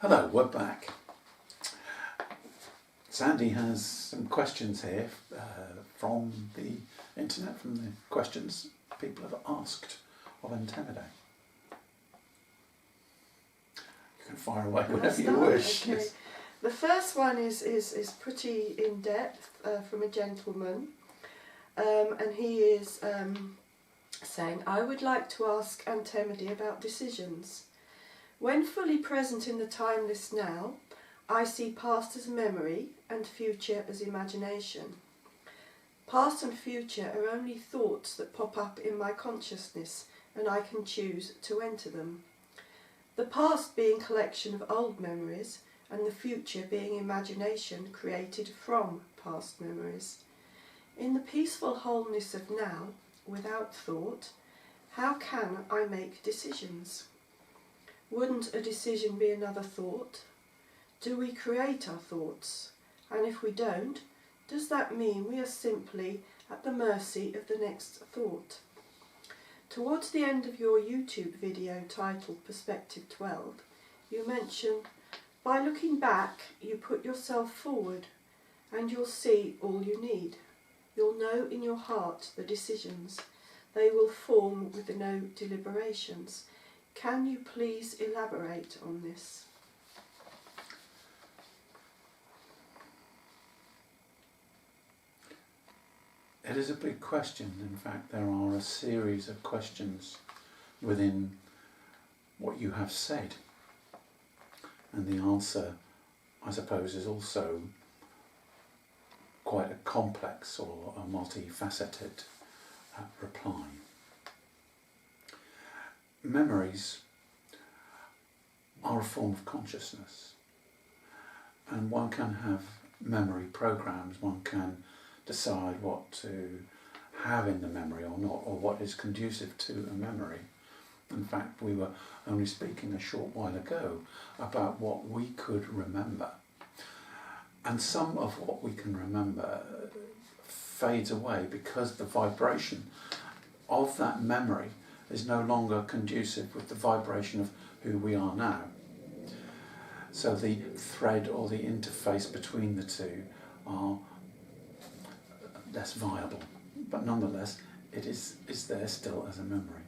Hello, we're back. Sandy has some questions here from the internet, from the questions people have asked of Antemedi. You can fire away whenever you wish. Okay. The first one is pretty in-depth from a gentleman, and he is saying, I would like to ask Antemedi about decisions. When fully present in the timeless now, I see past as memory and future as imagination. Past and future are only thoughts that pop up in my consciousness, and I can choose to enter them. The past being a collection of old memories, and the future being imagination created from past memories. In the peaceful wholeness of now, without thought, how can I make decisions? Wouldn't a decision be another thought? Do we create our thoughts? And if we don't, does that mean we are simply at the mercy of the next thought? Towards the end of your YouTube video titled Perspective 12, you mention, by looking back, you put yourself forward, and you'll see all you need. You'll know in your heart the decisions. They will form with no deliberations. Can you please elaborate on this? It is a big question. In fact, there are a series of questions within what you have said. And the answer, I suppose, is also quite a complex or a multifaceted reply. Memories are a form of consciousness, and one can have memory programs, one can decide what to have in the memory or not, or what is conducive to a memory. In fact, we were only speaking a short while ago about what we could remember. And some of what we can remember fades away because the vibration of that memory is no longer conducive with the vibration of who we are now. So the thread or the interface between the two are less viable, but nonetheless it is there still as a memory.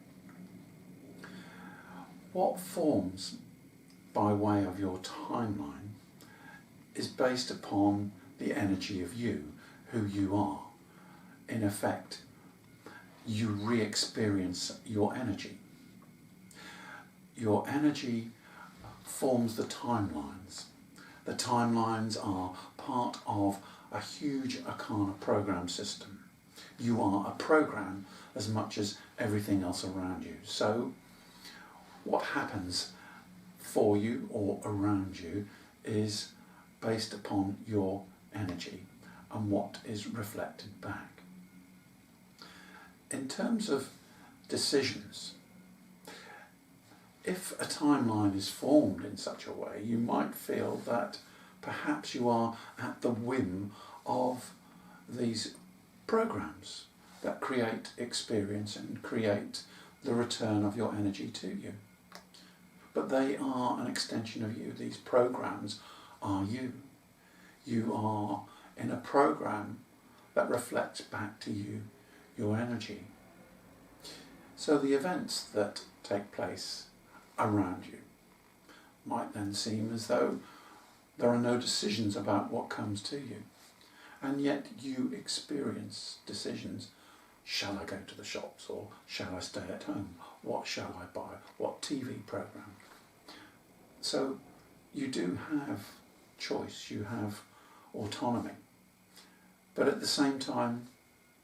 What forms by way of your timeline is based upon the energy of you, who you are. In effect, you re-experience your energy. Your energy forms the timelines. The timelines are part of a huge arcana program system. You are a program as much as everything else around you. So what happens for you or around you is based upon your energy and what is reflected back. In terms of decisions, if a timeline is formed in such a way, you might feel that perhaps you are at the whim of these programs that create experience and create the return of your energy to you. But they are an extension of you. These programs are you. You are in a program that reflects back to you your energy. So the events that take place around you might then seem as though there are no decisions about what comes to you. And yet you experience decisions. Shall I go to the shops, or shall I stay at home? What shall I buy? What TV program? So you do have choice, you have autonomy. But at the same time,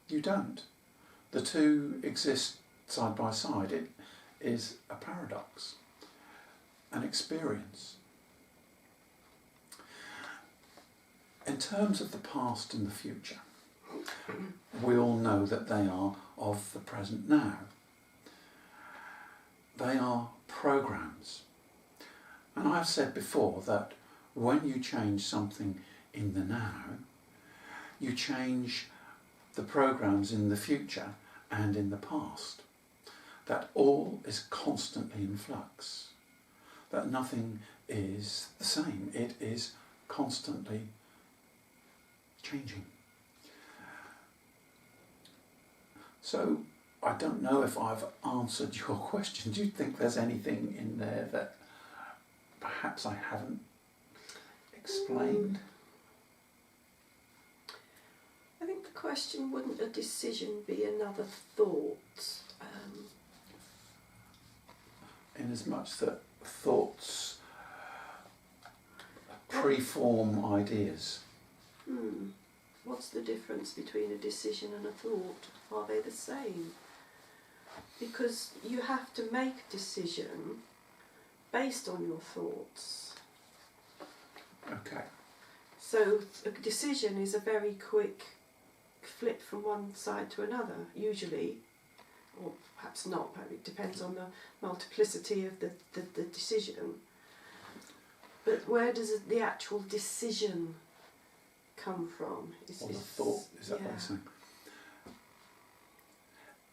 you don't. The two exist side by side. It is a paradox, an experience. In terms of the past and the future, we all know that they are of the present now. They are programs. And I've said before that when you change something in the now, you change the programs in the future and in the past. That all is constantly in flux. that nothing is the same. It is constantly changing. So I don't know if I've answered your question. Do you think there's anything in there that perhaps I haven't explained? I think the question, wouldn't a decision be another thought? In as much that thoughts preform ideas. What's the difference between a decision and a thought? Are they the same? Because you have to make a decision based on your thoughts. Okay. So a decision is a very quick flip from one side to another, usually, or perhaps not, it depends on the multiplicity of the decision. But where does the actual decision come from? Or the thought, is that what you're saying?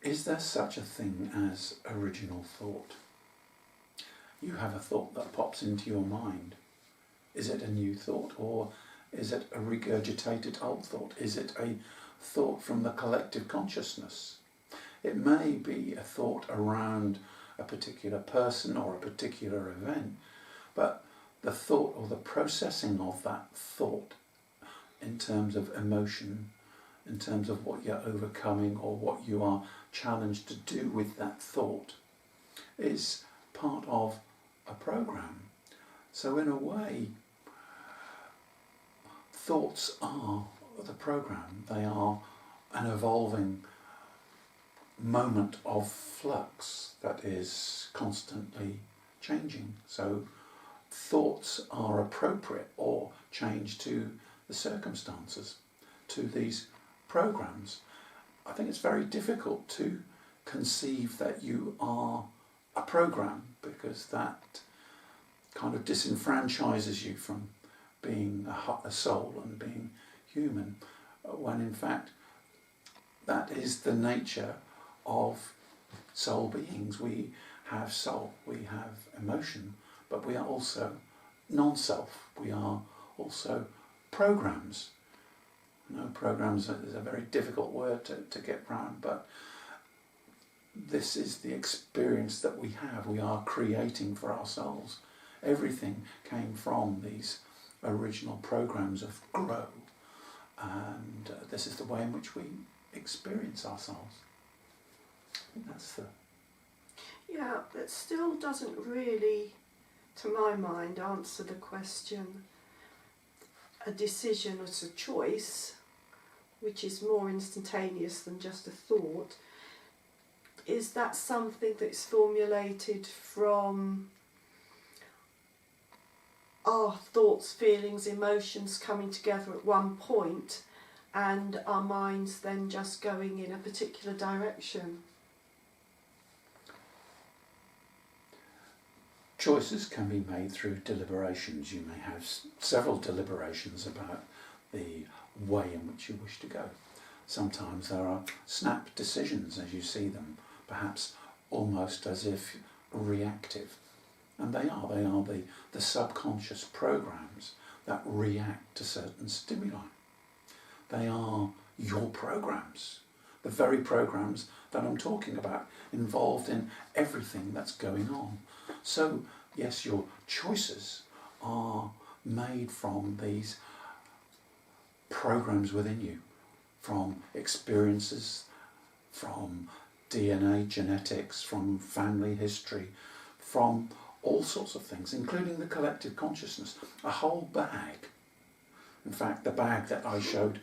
Is there such a thing as original thought? You have a thought that pops into your mind. Is it a new thought, or is it a regurgitated old thought? Is it a thought from the collective consciousness? It may be a thought around a particular person or a particular event, but the thought or the processing of that thought in terms of emotion, in terms of what you're overcoming or what you are challenged to do with that thought, is part of a program. So in a way, thoughts are the program. They are an evolving moment of flux that is constantly changing. So thoughts are appropriate or change to the circumstances, to these programs. I think it's very difficult to conceive that you are a program, because that kind of disenfranchises you from being a soul and being human, when in fact that is the nature of soul beings. We have soul, we have emotion, but we are also non-self. We are also programs. Programs is a very difficult word to get round, but this is the experience that we have. We are creating for ourselves. Everything came from these original programs of grow, and this is the way in which we experience ourselves. That's the... Yeah, it still doesn't really, to my mind, answer the question. A decision is a choice, which is more instantaneous than just a thought. Is that something that's formulated from our thoughts, feelings, emotions coming together at one point, and our minds then just going in a particular direction? Choices can be made through deliberations. You may have several deliberations about the way in which you wish to go. Sometimes there are snap decisions as you see them, perhaps almost as if reactive. And they are the subconscious programs that react to certain stimuli. They are your programs, the very programs that I'm talking about, involved in everything that's going on. So, yes, your choices are made from these programs within you, from experiences, from DNA, genetics, from family history, from all sorts of things, including the collective consciousness, a whole bag. In fact, the bag that I showed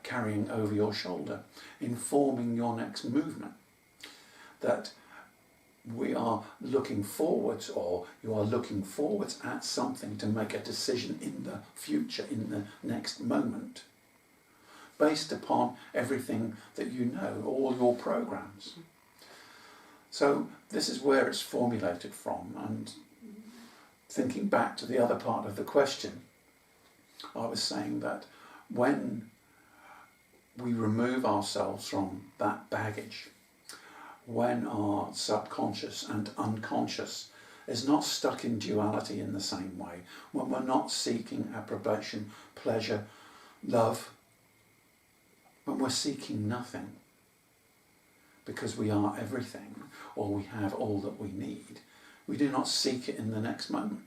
carrying over your shoulder, informing your next movement, that we are looking forwards, or you are looking forwards at something to make a decision in the future, in the next moment, based upon everything that you know, all your programs. So this is where it's formulated from. And thinking back to the other part of the question, I was saying that when we remove ourselves from that baggage, when our subconscious and unconscious is not stuck in duality in the same way, when we're not seeking approbation, pleasure, love, when we're seeking nothing, because we are everything, or we have all that we need, we do not seek it in the next moment.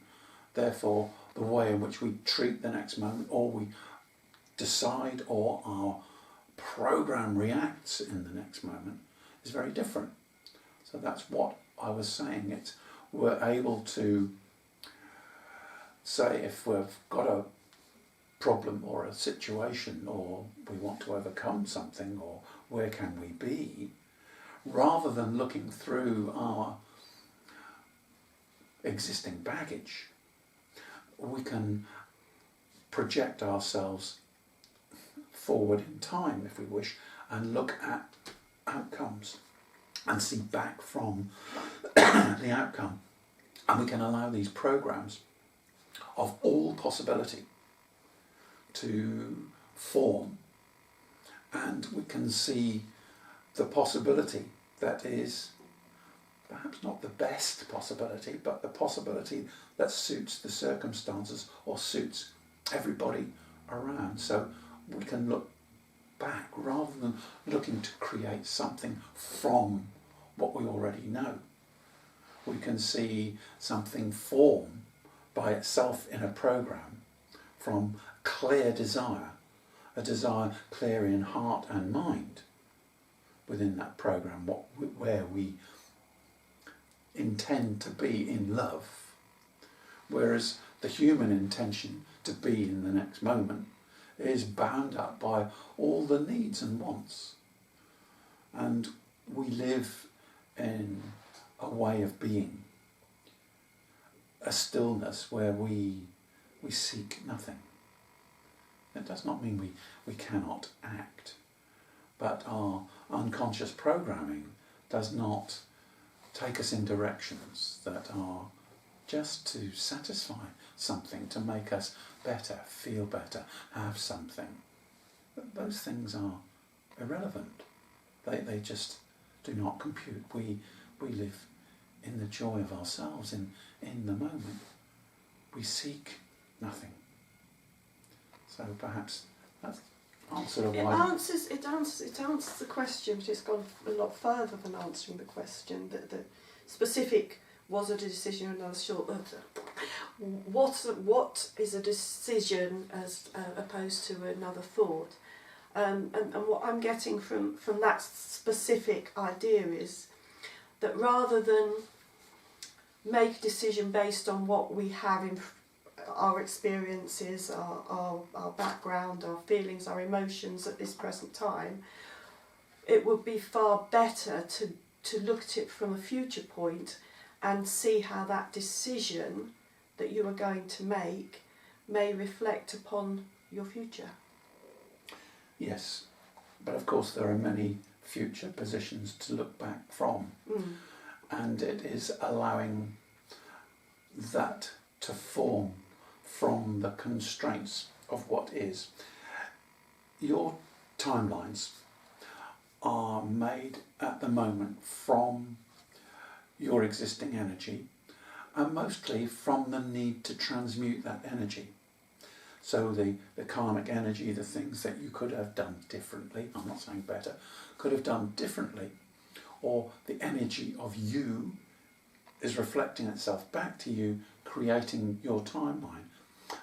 Therefore, the way in which we treat the next moment, or we decide, or our program reacts in the next moment, is very different. So that's what I was saying. We're able to say, if we've got a problem or a situation, or we want to overcome something, or where can we be, rather than looking through our existing baggage, we can project ourselves forward in time, if we wish, and look at outcomes and see back from the outcome. And we can allow these programs of all possibility to form, and we can see the possibility that is perhaps not the best possibility, but the possibility that suits the circumstances or suits everybody around. So we can look back rather than looking to create something from what we already know. We can see something form by itself in a program from clear desire, a desire clear in heart and mind within that program, where we intend to be in love, whereas the human intention to be in the next moment is bound up by all the needs and wants. And we live in a way of being, a stillness where we seek nothing. It does not mean we cannot act, but our unconscious programming does not take us in directions that are just to satisfy something, to make us better, feel better, have something. But those things are irrelevant. They just do not compute. We live in the joy of ourselves, in the moment. We seek nothing. So perhaps that's answered It why. answers the question, but it's gone a lot further than answering the question. The specific, was it a decision, and I was short of what is a decision as opposed to another thought, and what I'm getting from that specific idea is that rather than make a decision based on what we have in our experiences, our background, our feelings, our emotions at this present time, it would be far better to look at it from a future point and see how that decision that you are going to make may reflect upon your future. Yes, but of course there are many future positions to look back from, and it is allowing that to form from the constraints of what is. Your timelines are made at the moment from your existing energy, and mostly from the need to transmute that energy. So the karmic energy, the things that you could have done differently, I'm not saying better, could have done differently, or the energy of you is reflecting itself back to you, creating your timeline.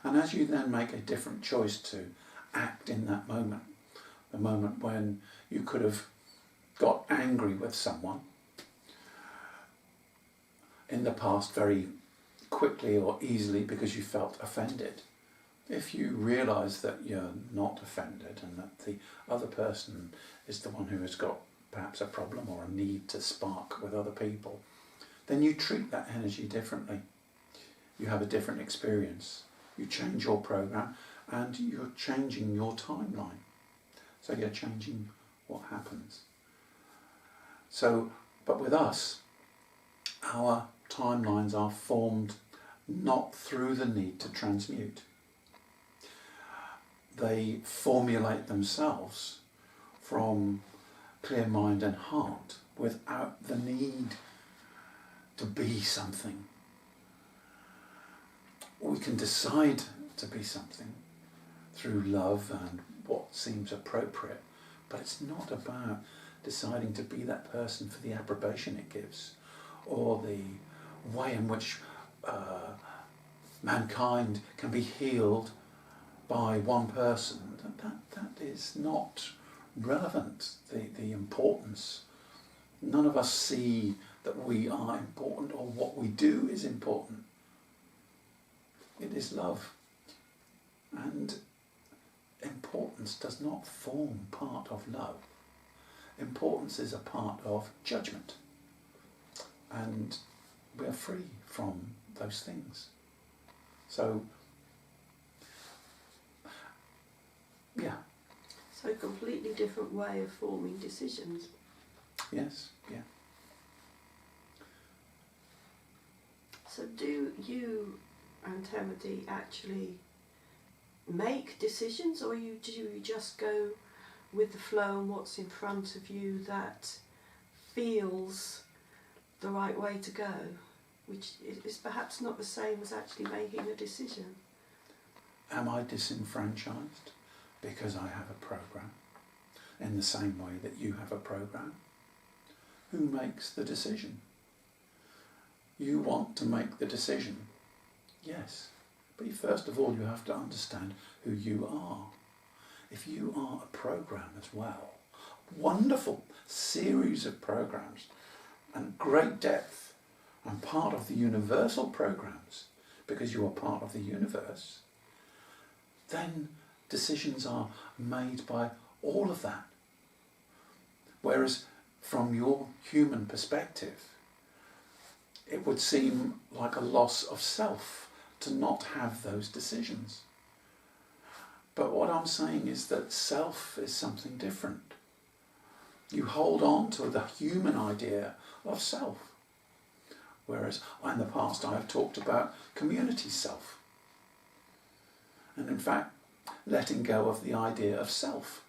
And as you then make a different choice to act in that moment, the moment when you could have got angry with someone in the past very quickly or easily because you felt offended, if you realise that you're not offended and that the other person is the one who has got perhaps a problem or a need to spark with other people, then you treat that energy differently. You have a different experience. You change your program and you're changing your timeline. So you're changing what happens. So, but with us, our timelines are formed not through the need to transmute. They formulate themselves from clear mind and heart without the need to be something we can decide to be something through love and what seems appropriate, but it's not about deciding to be that person for the approbation it gives, or the way in which mankind can be healed by one person. That is not relevant. The importance. None of us see that we are important or what we do is important. It is love. And importance does not form part of love. Importance is a part of judgment. And we are free from those things. So, yeah. So a completely different way of forming decisions. Yes, yeah. So do you, Antemedi, actually make decisions, or do you just go with the flow and what's in front of you that feels the right way to go, which is perhaps not the same as actually making a decision? Am I disenfranchised because I have a program in the same way that you have a program? Who makes the decision? You want to make the decision, yes, but first of all you have to understand who you are. If you are a program as well, wonderful series of programs and great depth and part of the universal programs because you are part of the universe, then decisions are made by all of that. Whereas from your human perspective, it would seem like a loss of self to not have those decisions. But what I'm saying is that self is something different. You hold on to the human idea of self. Whereas in the past I have talked about community self. And in fact, letting go of the idea of self.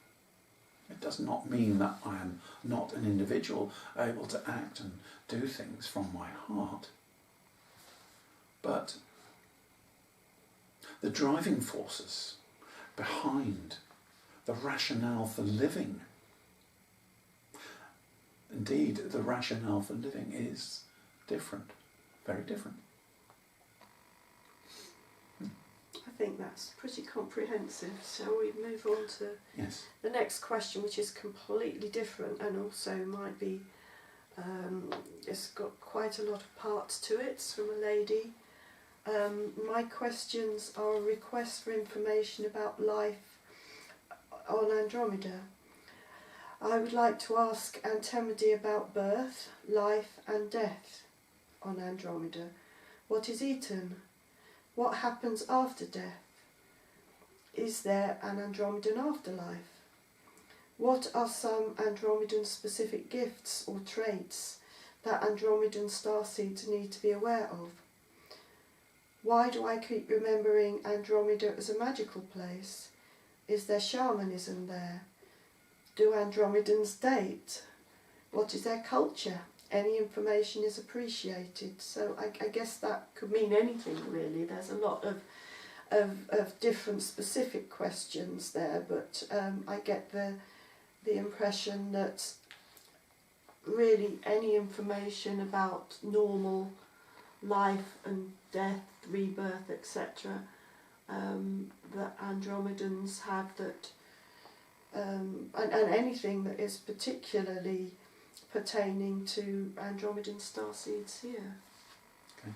It does not mean that I am not an individual able to act and do things from my heart. But the driving forces behind the rationale for living, indeed the rationale for living is different, very different. I think that's pretty comprehensive. Shall we move on to Yes. the next question, which is completely different and also might be, it's got quite a lot of parts to it. It's from a lady. My questions are a request for information about life on Andromeda. I would like to ask Antemedi about birth, life and death on Andromeda. What is eaten? What happens after death? Is there an Andromedan afterlife? What are some Andromedan specific gifts or traits that Andromedan starseeds need to be aware of? Why do I keep remembering Andromeda as a magical place? Is there shamanism there? Do Andromedans date? What is their culture? Any information is appreciated. So I guess that could mean anything really. There's a lot of different specific questions there, but I get the impression that really any information about normal life and death, rebirth, etc., that Andromedans have, that and anything that is particularly pertaining to Andromedan starseeds here. Okay.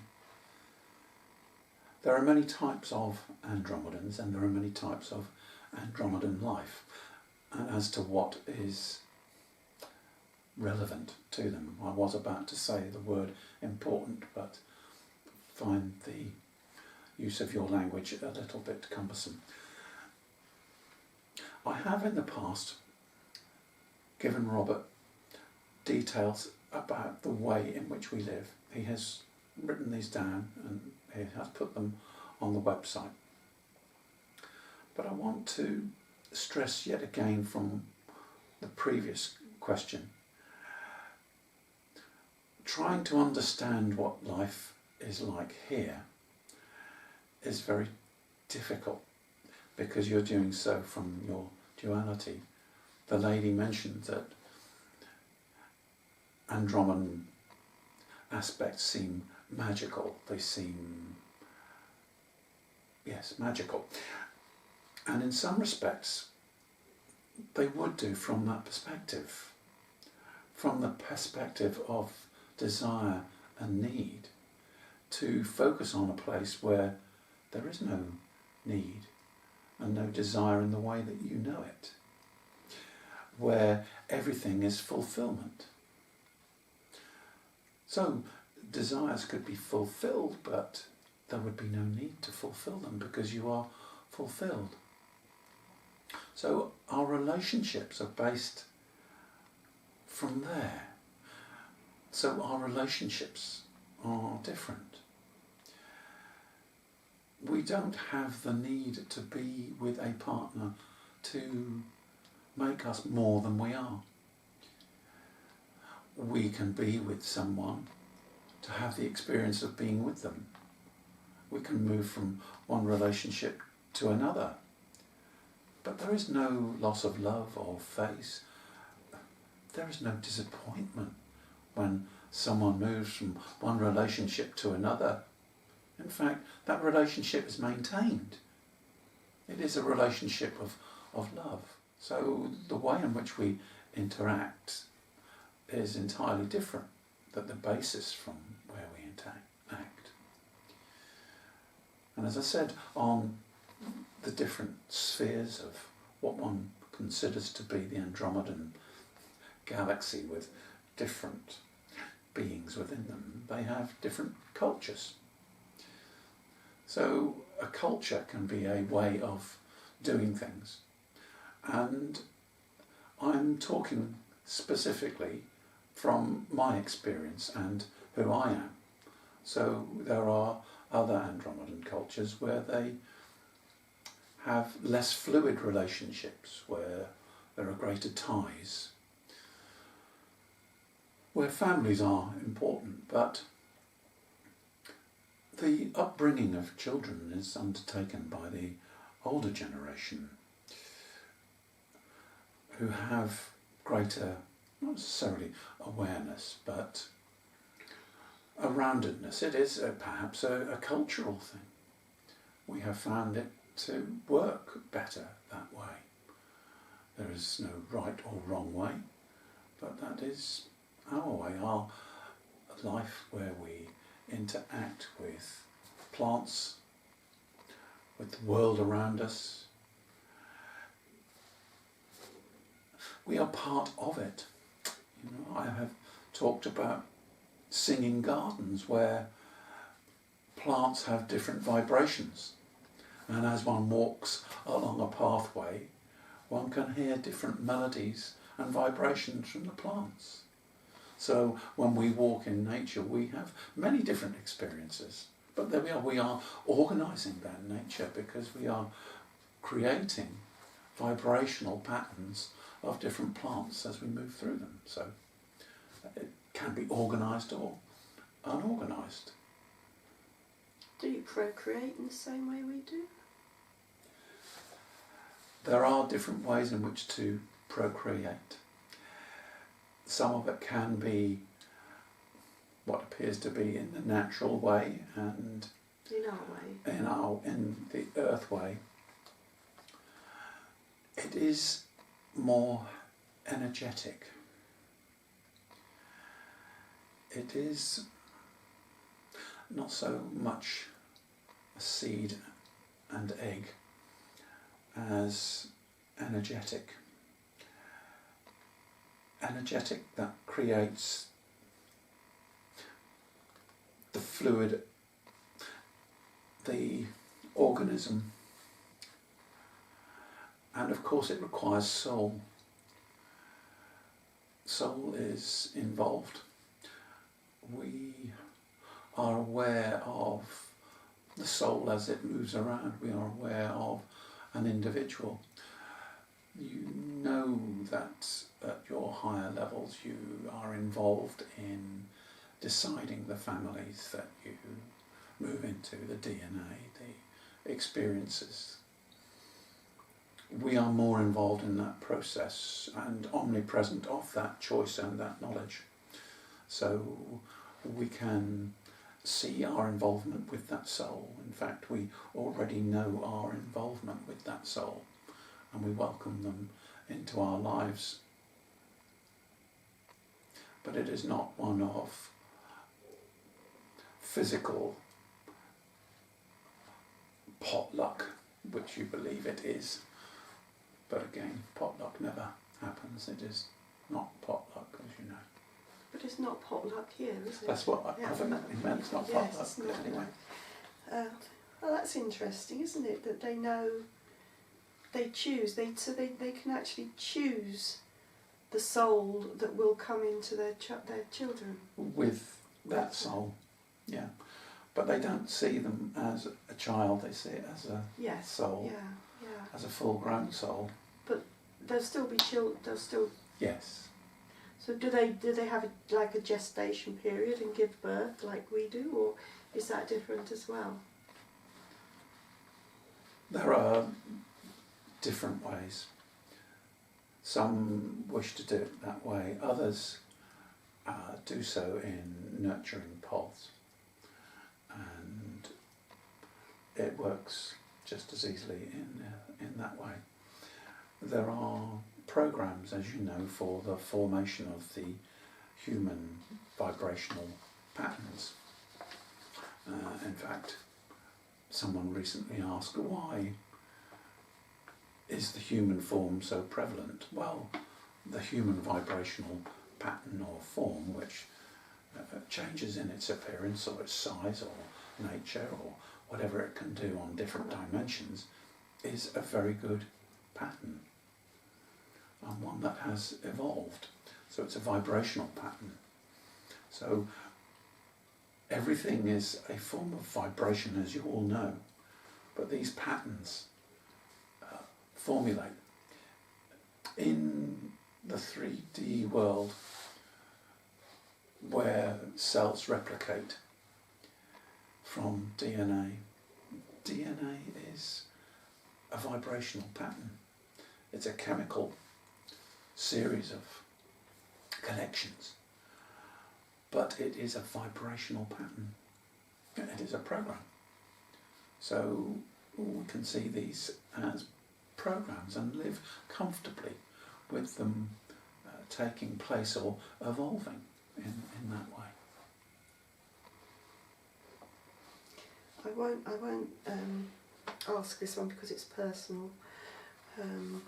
There are many types of Andromedans and there are many types of Andromedan life, and as to what is relevant to them. I was about to say the word important, but find the use of your language a little bit cumbersome. I have in the past given Robert details about the way in which we live. He has written these down and he has put them on the website. But I want to stress yet again from the previous question, trying to understand what life is like here is very difficult because you're doing so from your duality. The lady mentioned that Andromedan aspects seem magical. They seem, yes, magical. And in some respects, they would do from that perspective. From the perspective of desire and need, to focus on a place where there is no need and no desire in the way that you know it, where everything is fulfillment. So desires could be fulfilled, but there would be no need to fulfill them because you are fulfilled. So our relationships are based from there. So our relationships are different. We don't have the need to be with a partner to make us more than we are. We can be with someone to have the experience of being with them. We can move from one relationship to another. But there is no loss of love or faith. There is no disappointment when someone moves from one relationship to another. In fact, that relationship is maintained. It is a relationship of love. So the way in which we interact is entirely different than the basis from where we act. And as I said, on the different spheres of what one considers to be the Andromedan galaxy with different beings within them, they have different cultures. So a culture can be a way of doing things. And I'm talking specifically from my experience and who I am. So there are other Andromedan cultures where they have less fluid relationships, where there are greater ties, where families are important, but the upbringing of children is undertaken by the older generation who have greater, not necessarily awareness, but a roundedness. It is perhaps a cultural thing. We have found it to work better that way. There is no right or wrong way, but that is our way, our life where we interact with plants, with the world around us. We are part of it. You know, I have talked about singing gardens where plants have different vibrations, and as one walks along a pathway, one can hear different melodies and vibrations from the plants. So when we walk in nature, we have many different experiences. But there we are organising that nature because we are creating vibrational patterns of different plants as we move through them. So it can be organised or unorganised. Do you procreate in the same way we do? There are different ways in which to procreate. Some of it can be what appears to be in the natural way and in our way. In the earth way. It is more energetic. It is not so much a seed and egg as energetic. Energetic that creates the fluid, the organism, and of course it requires soul. Soul is involved. We are aware of the soul as it moves around. We are aware of an individual. You know that at your higher levels you are involved in deciding the families that you move into, the DNA, the experiences. We are more involved in that process and omnipresent of that choice and that knowledge. So we can see our involvement with that soul. In fact, we already know our involvement with that soul, and we welcome them into our lives. But it is not one of physical potluck, which you believe it is. But again, potluck never happens. It is not potluck, as you know. But it's not potluck here, is it? That's what I meant. It's not potluck. Yes, it's not. Anyway. Well, that's interesting, isn't it? That they know, they choose. They can actually choose the soul that will come into their children. With that soul, yeah. But they don't see them as a child. They see it as a soul, as a full-grown soul. But they'll still be children. They'll still. Yes. So do they have a gestation period and give birth like we do, or is that different as well? There are different ways. Some wish to do it that way. Others do so in nurturing pods, and it works just as easily in that way. There are programs, as you know, for the formation of the human vibrational patterns. In fact, someone recently asked, why is the human form so prevalent? Well, the human vibrational pattern or form, which changes in its appearance or its size or nature or whatever it can do on different dimensions, is a very good pattern, and one that has evolved. So it's a vibrational pattern. So everything is a form of vibration, as you all know, but these patterns formulate. In the 3D world, where cells replicate from DNA, DNA is a vibrational pattern. It's a chemical series of connections, but it is a vibrational pattern. It is a program. So we can see these as programs and live comfortably with them taking place or evolving in that way. I won't ask this one because it's personal. The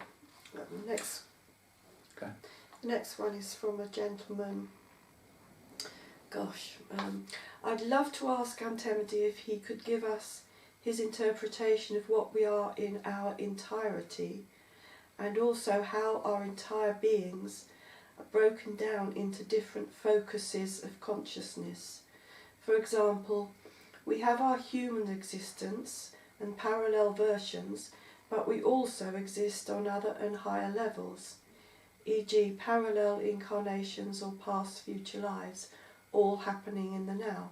next one is from a gentleman. Gosh, I'd love to ask Antemedi if he could give us his interpretation of what we are in our entirety, and also how our entire beings are broken down into different focuses of consciousness. For example, we have our human existence and parallel versions, but we also exist on other and higher levels, e.g. parallel incarnations or past future lives, all happening in the now.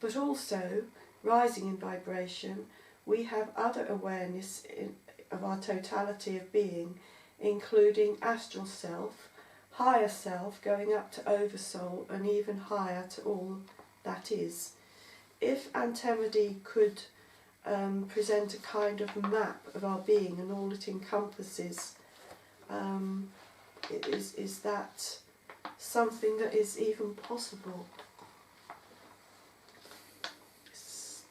But also, rising in vibration, we have other awareness of our totality of being, including astral self, higher self going up to oversoul, and even higher to all that is. If Antemedi could present a kind of map of our being and all it encompasses, is that something that is even possible? It's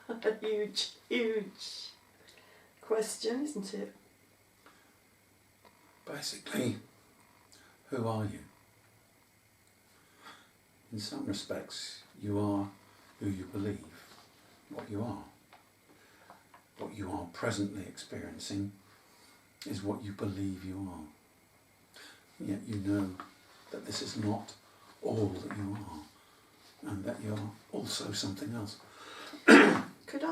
a huge, huge question, isn't it? Basically, who are you? In some respects, you are who you believe, what you are. What you are presently experiencing is what you believe you are. Yet you know that this is not all that you are, and that you're also something else. Could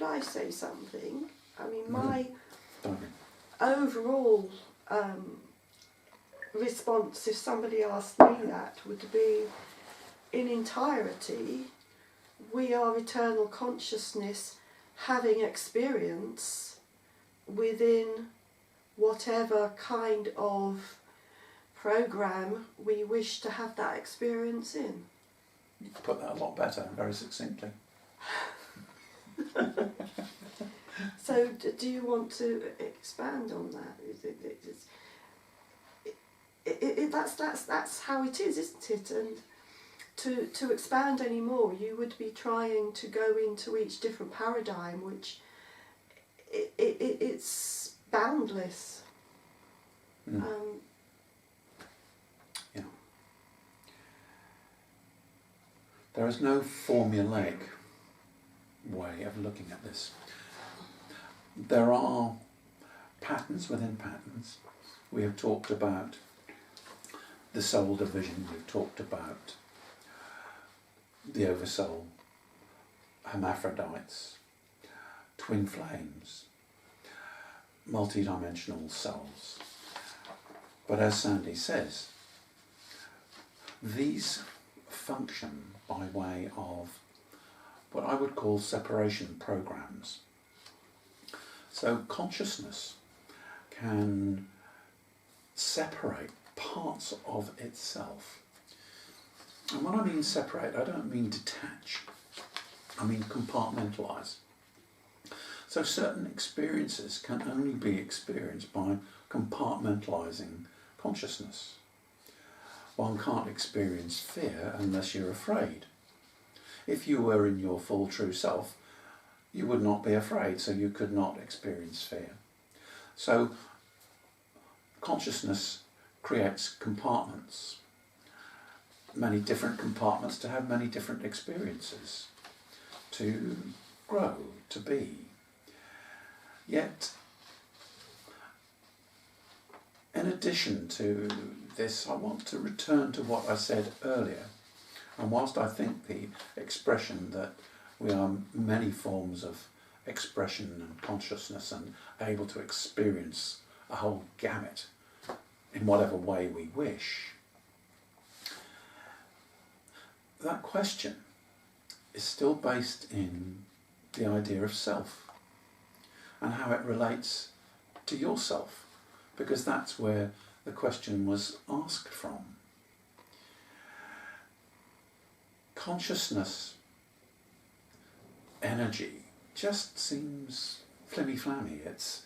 I say something? I mean, my Sorry. overall response, if somebody asked me that, would be, in entirety, we are eternal consciousness having experience within whatever kind of program we wish to have that experience in. You could put that a lot better, very succinctly. So do you want to expand on that? That's how it is, isn't it? And to expand any more, you would be trying to go into each different paradigm, which it's boundless. Mm. Yeah. There is no formulaic way of looking at this. There are patterns within patterns. We have talked about the soul division, we've talked about the oversoul, hermaphrodites, twin flames, multidimensional souls. But as Sandy says, these function by way of what I would call separation programs. So consciousness can separate parts of itself. And when I mean separate, I don't mean detach. I mean compartmentalise. So certain experiences can only be experienced by compartmentalising consciousness. One can't experience fear unless you're afraid. If you were in your full true self, you would not be afraid, so you could not experience fear. So consciousness creates compartments, many different compartments to have many different experiences, to grow, to be. Yet, in addition to this, I want to return to what I said earlier. And whilst I think the expression that we are many forms of expression and consciousness and able to experience a whole gamut in whatever way we wish, that question is still based in the idea of self and how it relates to yourself, because that's where the question was asked from. Consciousness, energy, just seems flimmy-flammy. It's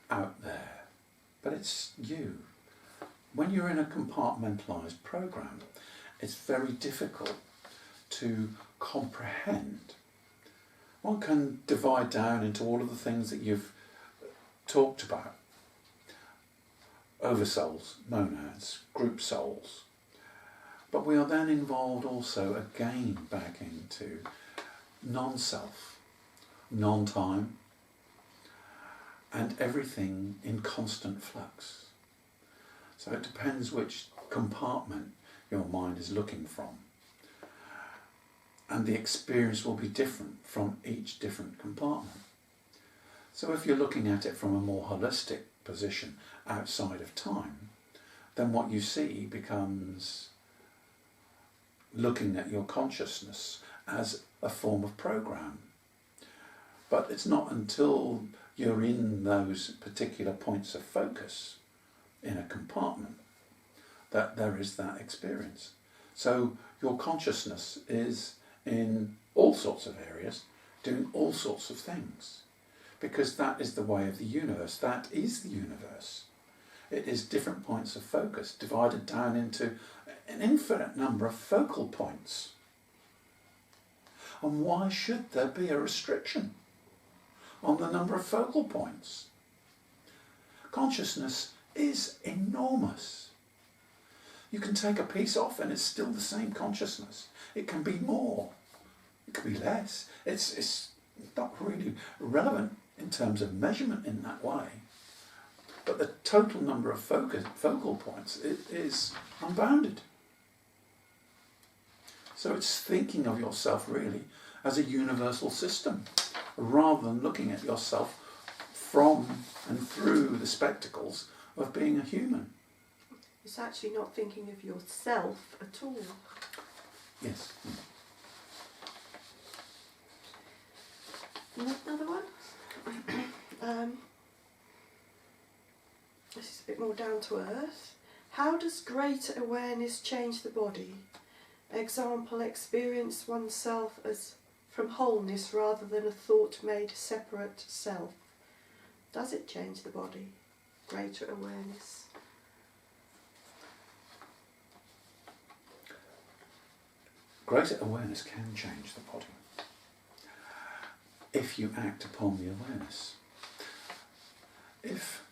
out there, but it's you. When you're in a compartmentalised program, it's very difficult to comprehend. One can divide down into all of the things that you've talked about. Oversouls, monads, group souls. But we are then involved also again back into non-self, non-time, and everything in constant flux. So it depends which compartment your mind is looking from. And the experience will be different from each different compartment. So if you're looking at it from a more holistic position outside of time, then what you see becomes looking at your consciousness as a form of program. But it's not until you're in those particular points of focus in a compartment that there is that experience. So your consciousness is in all sorts of areas, doing all sorts of things, because that is the way of the universe. That is the universe. It is different points of focus divided down into an infinite number of focal points. And why should there be a restriction on the number of focal points? Consciousness is enormous. You can take a piece off and it's still the same consciousness. It can be more, it can be less. It's not really relevant in terms of measurement in that way. But the total number of focal points is unbounded. So it's thinking of yourself really as a universal system, rather than looking at yourself from and through the spectacles of being a human. It's actually not thinking of yourself at all. Yes. Another one. This is a bit more down to earth. How does greater awareness change the body? Example, experience oneself as from wholeness rather than a thought-made separate self. Does it change the body? Greater awareness. Greater awareness can change the body if you act upon the awareness. If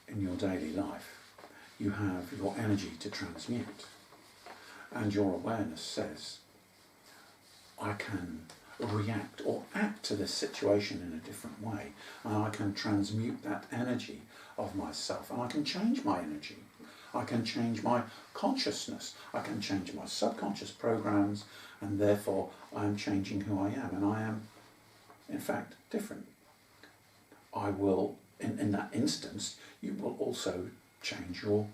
in your daily life you have your energy to transmute and your awareness says, I can react or act to this situation in a different way, and I can transmute that energy of myself, and I can change my energy, I can change my consciousness, I can change my subconscious programs, and therefore I am changing who I am, and I am in fact different. I will, in that instance, you will also change your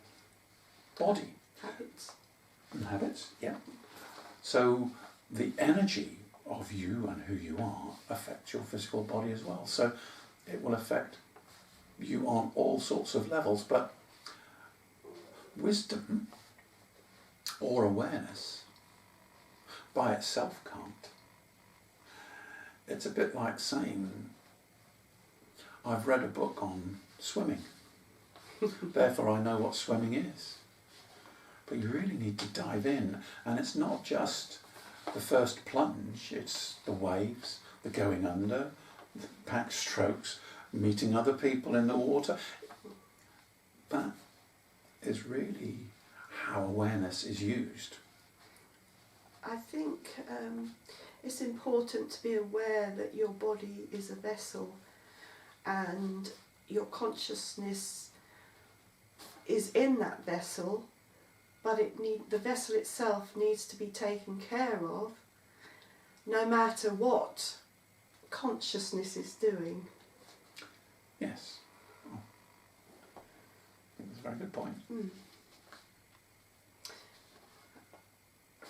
body. Habits. And habits, yeah. So the energy of you and who you are affects your physical body as well. So it will affect you on all sorts of levels, but wisdom or awareness by itself can't. It's a bit like saying, I've read a book on swimming, therefore I know what swimming is. But you really need to dive in, and it's not just the first plunge, it's the waves, the going under, the backstrokes, meeting other people in the water. That is really how awareness is used. I think it's important to be aware that your body is a vessel and your consciousness is in that vessel, but the vessel itself needs to be taken care of no matter what consciousness is doing. Yes. Oh. That's a very good point. Mm.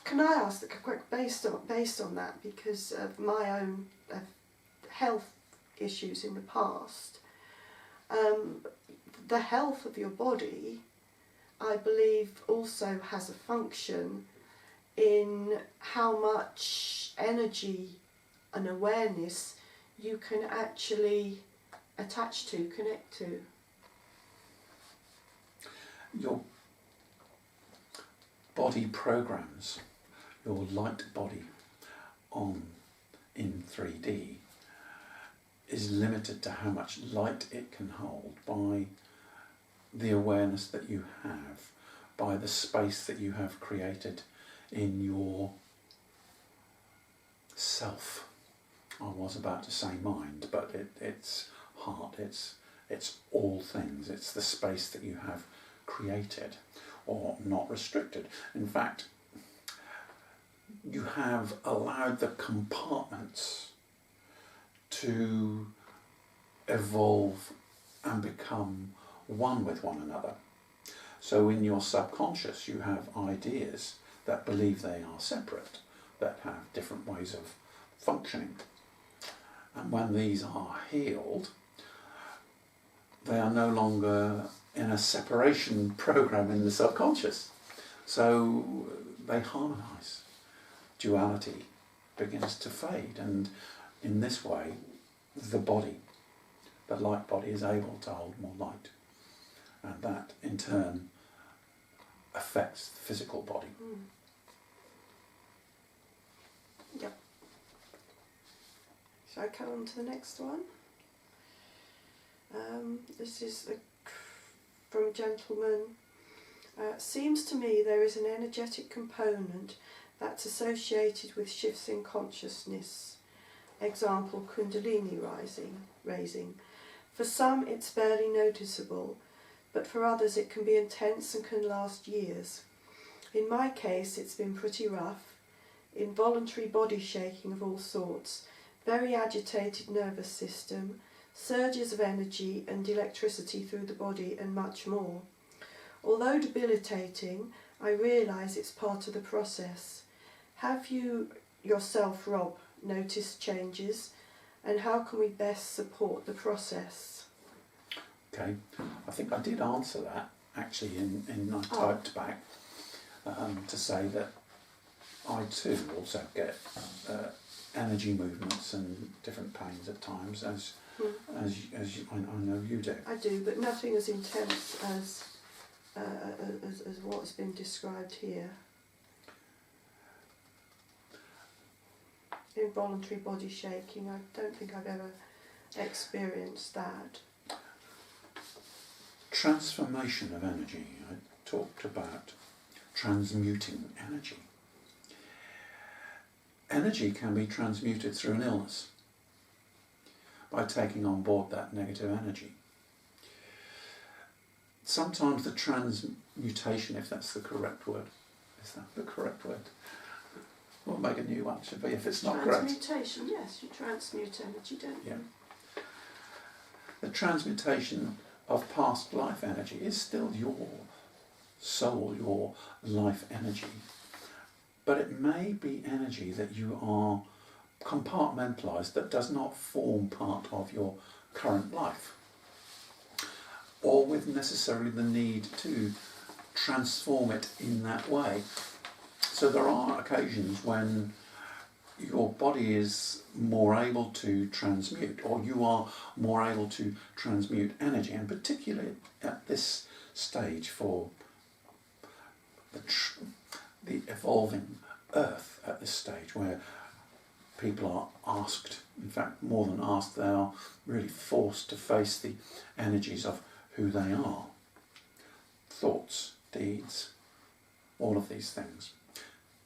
Can I ask, based on that, because of my own health issues in the past, the health of your body, I believe, also has a function in how much energy and awareness you can actually attach to, connect to. Your body programs, your light body in 3D is limited to how much light it can hold by the awareness that you have, by the space that you have created in your self. I was about to say mind, but it's heart, it's all things, it's the space that you have created or not restricted. In fact, you have allowed the compartments to evolve and become one with one another. So in your subconscious you have ideas that believe they are separate, that have different ways of functioning. And when these are healed, they are no longer in a separation program in the subconscious. So they harmonise. Duality begins to fade, and in this way the body, the light body, is able to hold more light, and that in turn affects the physical body. Mm. Yep. Shall I come on to the next one? This is from a gentleman. Seems to me there is an energetic component that's associated with shifts in consciousness. Example, Kundalini raising. For some it's barely noticeable, but for others it can be intense and can last years. In my case it's been pretty rough, involuntary body shaking of all sorts, very agitated nervous system, surges of energy and electricity through the body, and much more. Although debilitating, I realise it's part of the process. Have you yourself, Rob, noticed changes? and how can we best support the process? Okay, I think I did answer that actually in I typed back to say that I too also get energy movements and different pains at times, as I know you do. I do, but nothing as intense as what's been described here. Involuntary body shaking, I don't think I've ever experienced that. Transformation of energy. I talked about transmuting energy. Energy can be transmuted through an illness by taking on board that negative energy. Sometimes the transmutation, if that's the correct word, is that the correct word? We'll make a new one, should be, if it's not correct. Transmutation, yes, you transmute energy, don't you? Yeah. The transmutation of past life energy is still your soul, your life energy, but it may be energy that you are compartmentalised, that does not form part of your current life, or with necessarily the need to transform it in that way. So there are occasions when your body is more able to transmute, or you are more able to transmute energy, and particularly at this stage for the evolving Earth, at this stage where people are asked, in fact more than asked, they are really forced to face the energies of who they are, thoughts, deeds, all of these things.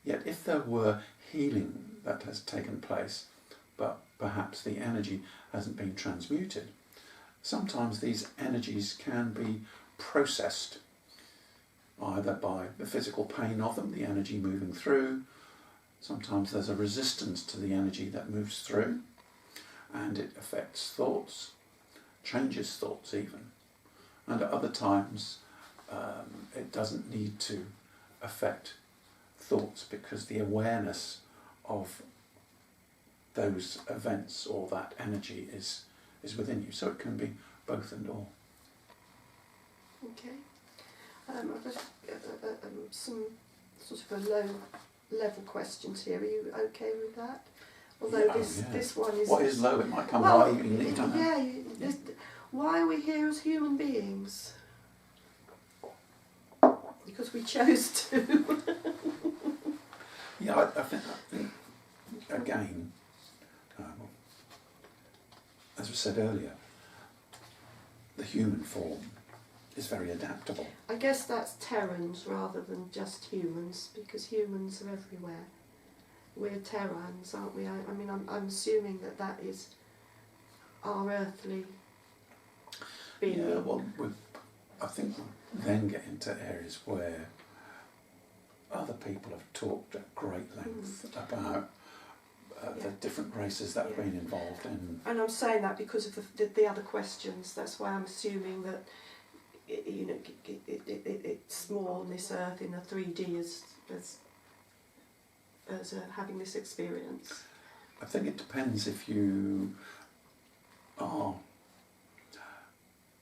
Yet if there were healing that has taken place, but perhaps the energy hasn't been transmuted, sometimes these energies can be processed, either by the physical pain of them, the energy moving through. Sometimes there's a resistance to the energy that moves through, and it affects thoughts, changes thoughts even. And at other times it doesn't need to affect thoughts, because the awareness of those events or that energy is within you. So it can be both and all. Okay. I've got some sort of a low level questions here. Are you okay with that? Although this one is... What is low? It might come high. You need to know. Yeah. Why are we here as human beings? Because we chose to. Yeah, I think again, as we said earlier, the human form is very adaptable. I guess that's Terrans rather than just humans, because humans are everywhere. We're Terrans, aren't we? I mean, I'm assuming that is our earthly being. Yeah, well, I think we then get into areas where other people have talked at great length about the different races that have been involved in. And I'm saying that because of the other questions. That's why I'm assuming that it's more on this earth in a 3D as having this experience. I think it depends if you are,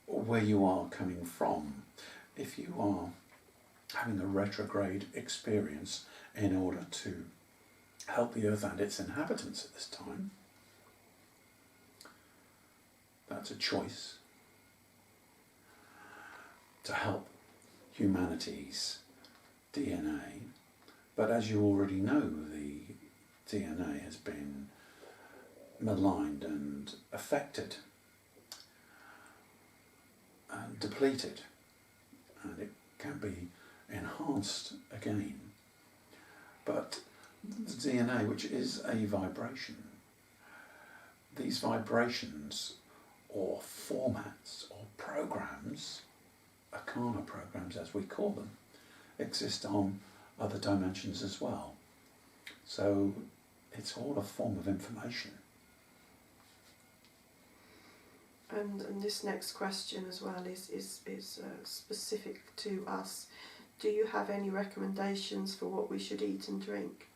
or where you are coming from. If you are having a retrograde experience in order to help the earth and its inhabitants at this time, that's a choice to help humanity's DNA. But as you already know, the DNA has been maligned and affected and depleted, and it can be enhanced again. But the DNA, which is a vibration, these vibrations or formats or programs, arcana programs as we call them, exist on other dimensions as well. So it's all a form of information. And this next question as well is specific to us. Do you have any recommendations for what we should eat and drink?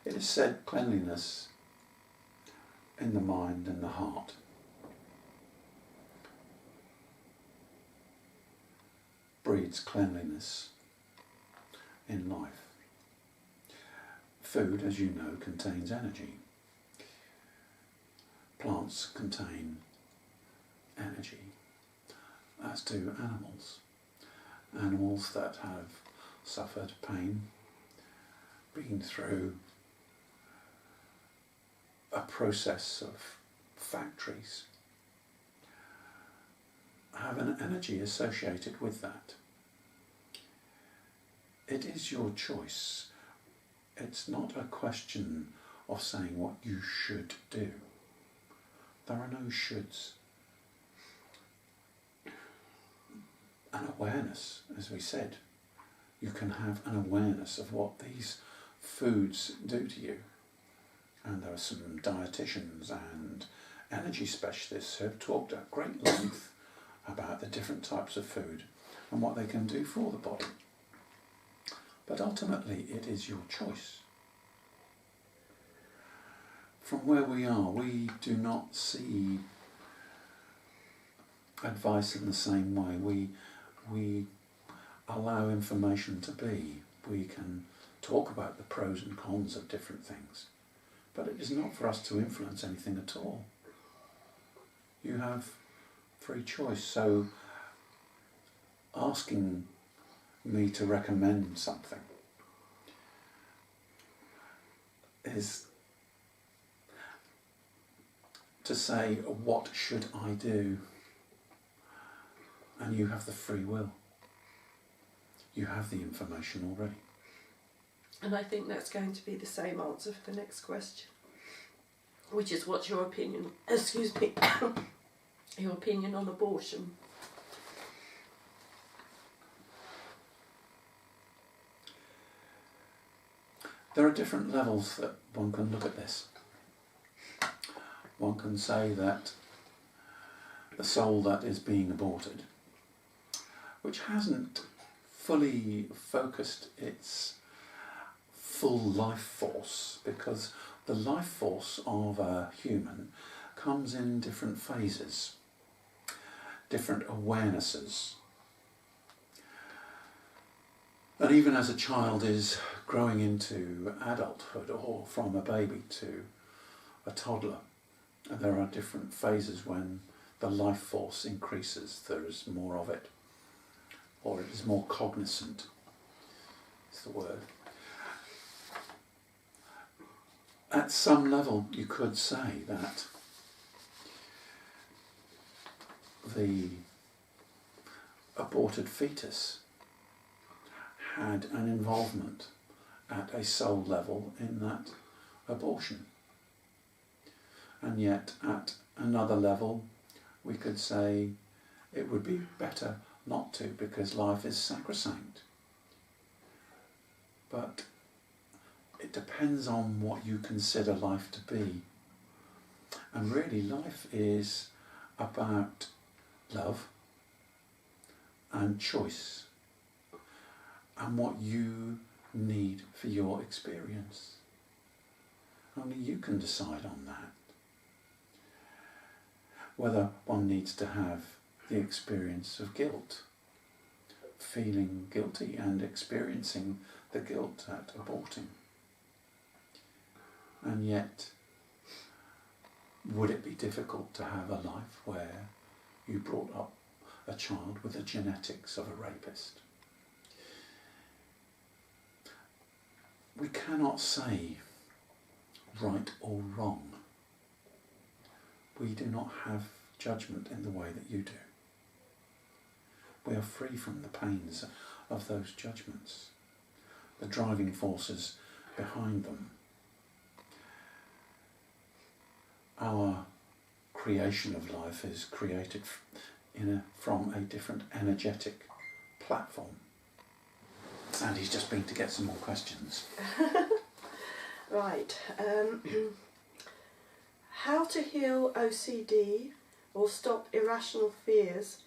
It is said cleanliness in the mind and the heart breeds cleanliness in life. Food, as you know, contains energy. Plants contain energy, as do animals. Animals that have suffered pain, been through a process of factories, have an energy associated with that. It is your choice. It's not a question of saying what you should do. There are no shoulds. An awareness, as we said. You can have an awareness of what these foods do to you. And there are some dietitians and energy specialists who have talked at great length about the different types of food and what they can do for the body. But ultimately, it is your choice. From where we are, we do not see advice in the same way. We allow information to be. We can talk about the pros and cons of different things, but it is not for us to influence anything at all. You have free choice, so asking me to recommend something is to say, what should I do? And you have the free will. You have the information already. And I think that's going to be the same answer for the next question, which is, what's your opinion, your opinion on abortion? There are different levels that one can look at this. One can say that the soul that is being aborted, which hasn't fully focused its full life force, because the life force of a human comes in different phases, different awarenesses. And even as a child is growing into adulthood, or from a baby to a toddler, there are different phases when the life force increases. There is more of it, or it is more cognizant, is the word. At some level, you could say that the aborted fetus had an involvement at a soul level in that abortion. And yet, at another level, we could say it would be better not to, because life is sacrosanct. But it depends on what you consider life to be. And really, life is about love and choice and what you need for your experience. Only you can decide on that. Whether one needs to have the experience of guilt, feeling guilty and experiencing the guilt at aborting. And yet, would it be difficult to have a life where you brought up a child with the genetics of a rapist? We cannot say right or wrong. We do not have judgment in the way that you do. We are free from the pains of those judgments, the driving forces behind them. Our creation of life is created from a different energetic platform. And he's just been to get some more questions. Right. How to heal OCD or stop irrational fears,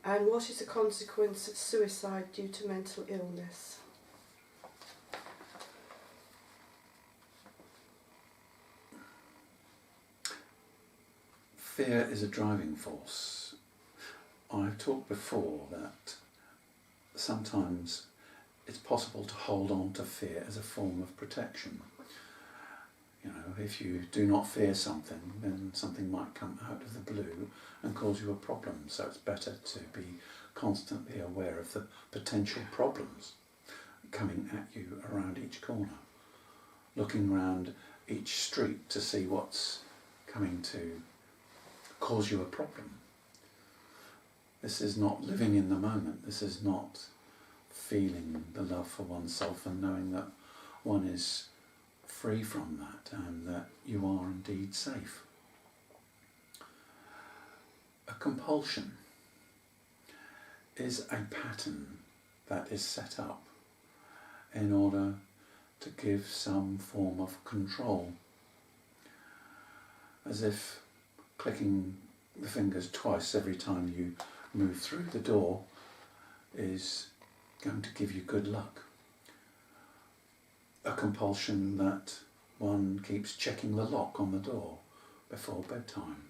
and what is the consequence of suicide due to mental illness? Fear is a driving force. I've talked before that sometimes it's possible to hold on to fear as a form of protection. You know, if you do not fear something, then something might come out of the blue and cause you a problem. So it's better to be constantly aware of the potential problems coming at you around each corner, looking around each street to see what's coming to cause you a problem. This is not living in the moment. This is not feeling the love for oneself and knowing that one is free from that and that you are indeed safe. A compulsion is a pattern that is set up in order to give some form of control, as if clicking the fingers twice every time you move through the door is going to give you good luck. A compulsion that one keeps checking the lock on the door before bedtime,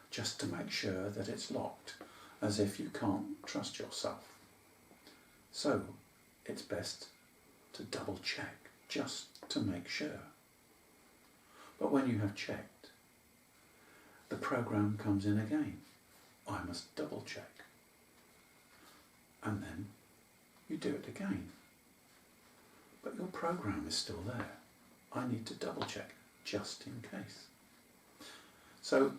just to make sure that it's locked, as if you can't trust yourself. So it's best to double check, just to make sure. But when you have checked, the program comes in again. I must double check. And then you do it again. But your program is still there. I need to double check, just in case. So,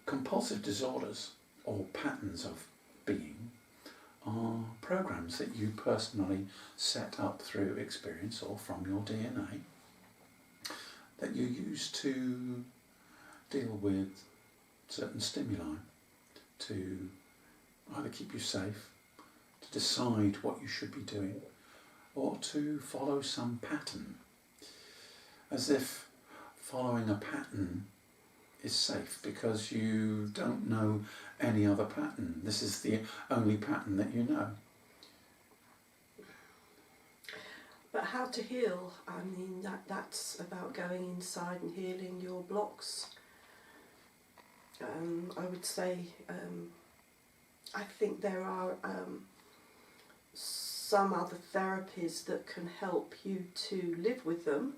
compulsive disorders, or patterns of being, are programs that you personally set up through experience or from your DNA that you use to deal with certain stimuli, to either keep you safe, to decide what you should be doing, or to follow some pattern, as if following a pattern is safe because you don't know any other pattern. This is the only pattern that you know. But how to heal? I mean, that's about going inside and healing your blocks. I would say, I think there are some other therapies that can help you to live with them.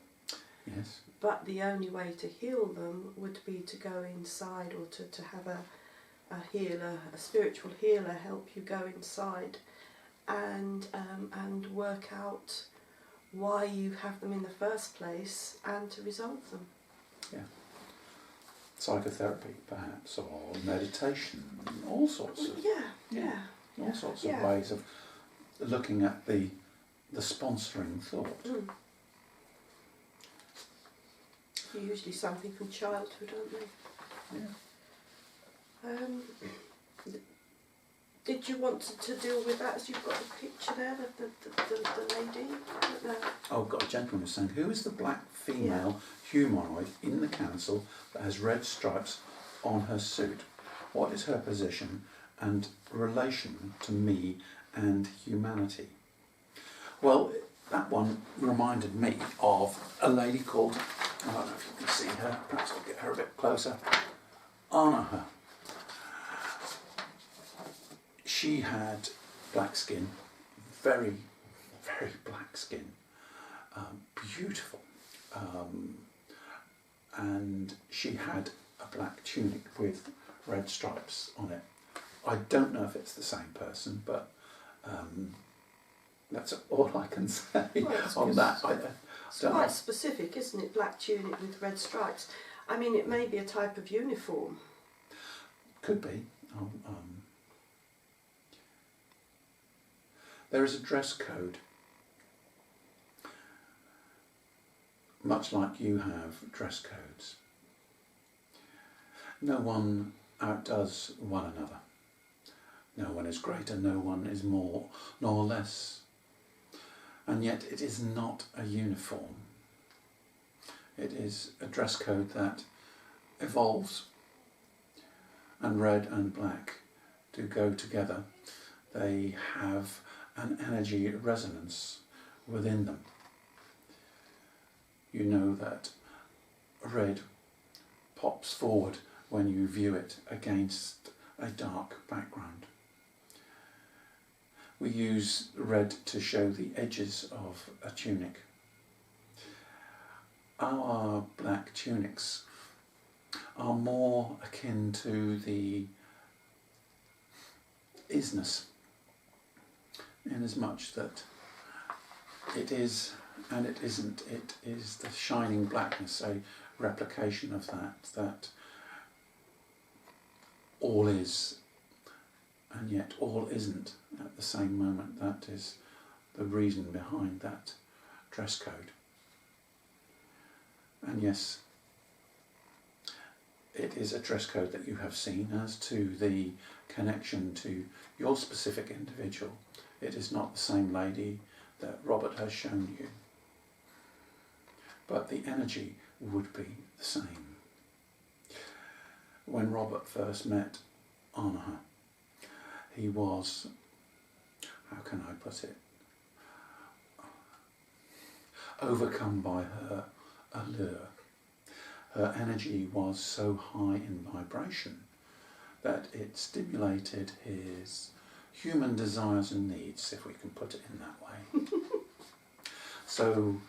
Yes. But the only way to heal them would be to go inside, or to have a healer, a spiritual healer, help you go inside and work out why you have them in the first place and to resolve them. Yeah. Psychotherapy, perhaps, or meditation, all sorts of all sorts of ways of looking at the sponsoring thought. Mm. Usually something from childhood, aren't they? Yeah. Did you want to deal with that, as you've got the picture there, the lady? I don't know. Oh, I've got a gentleman who's saying, who is the black female humanoid in the council that has red stripes on her suit? What is her position and relation to me and humanity? Well, that one reminded me of a lady called, I don't know if you can see her, perhaps I'll get her a bit closer. Anna. She had black skin, very, very black skin, beautiful, and she had a black tunic with red stripes on it. I don't know if it's the same person, but that's all I can say on that. It's quite specific, isn't it? Black tunic with red stripes. I mean, it may be a type of uniform. Could be. There is a dress code, much like you have dress codes. No one outdoes one another. No one is greater, no one is more nor less. And yet it is not a uniform. It is a dress code that evolves, and red and black do go together. They have an energy resonance within them. You know that red pops forward when you view it against a dark background. We use red to show the edges of a tunic. Our black tunics are more akin to the isness, in as much that it is and it isn't. It is the shining blackness, a replication of that all is and yet all isn't at the same moment. That is the reason behind that dress code. And yes, it is a dress code that you have seen. As to the connection to your specific individual, it is not the same lady that Robert has shown you, but the energy would be the same. When Robert first met Anna, he was, how can I put it, overcome by her allure. Her energy was so high in vibration that it stimulated his human desires and needs, if we can put it in that way. So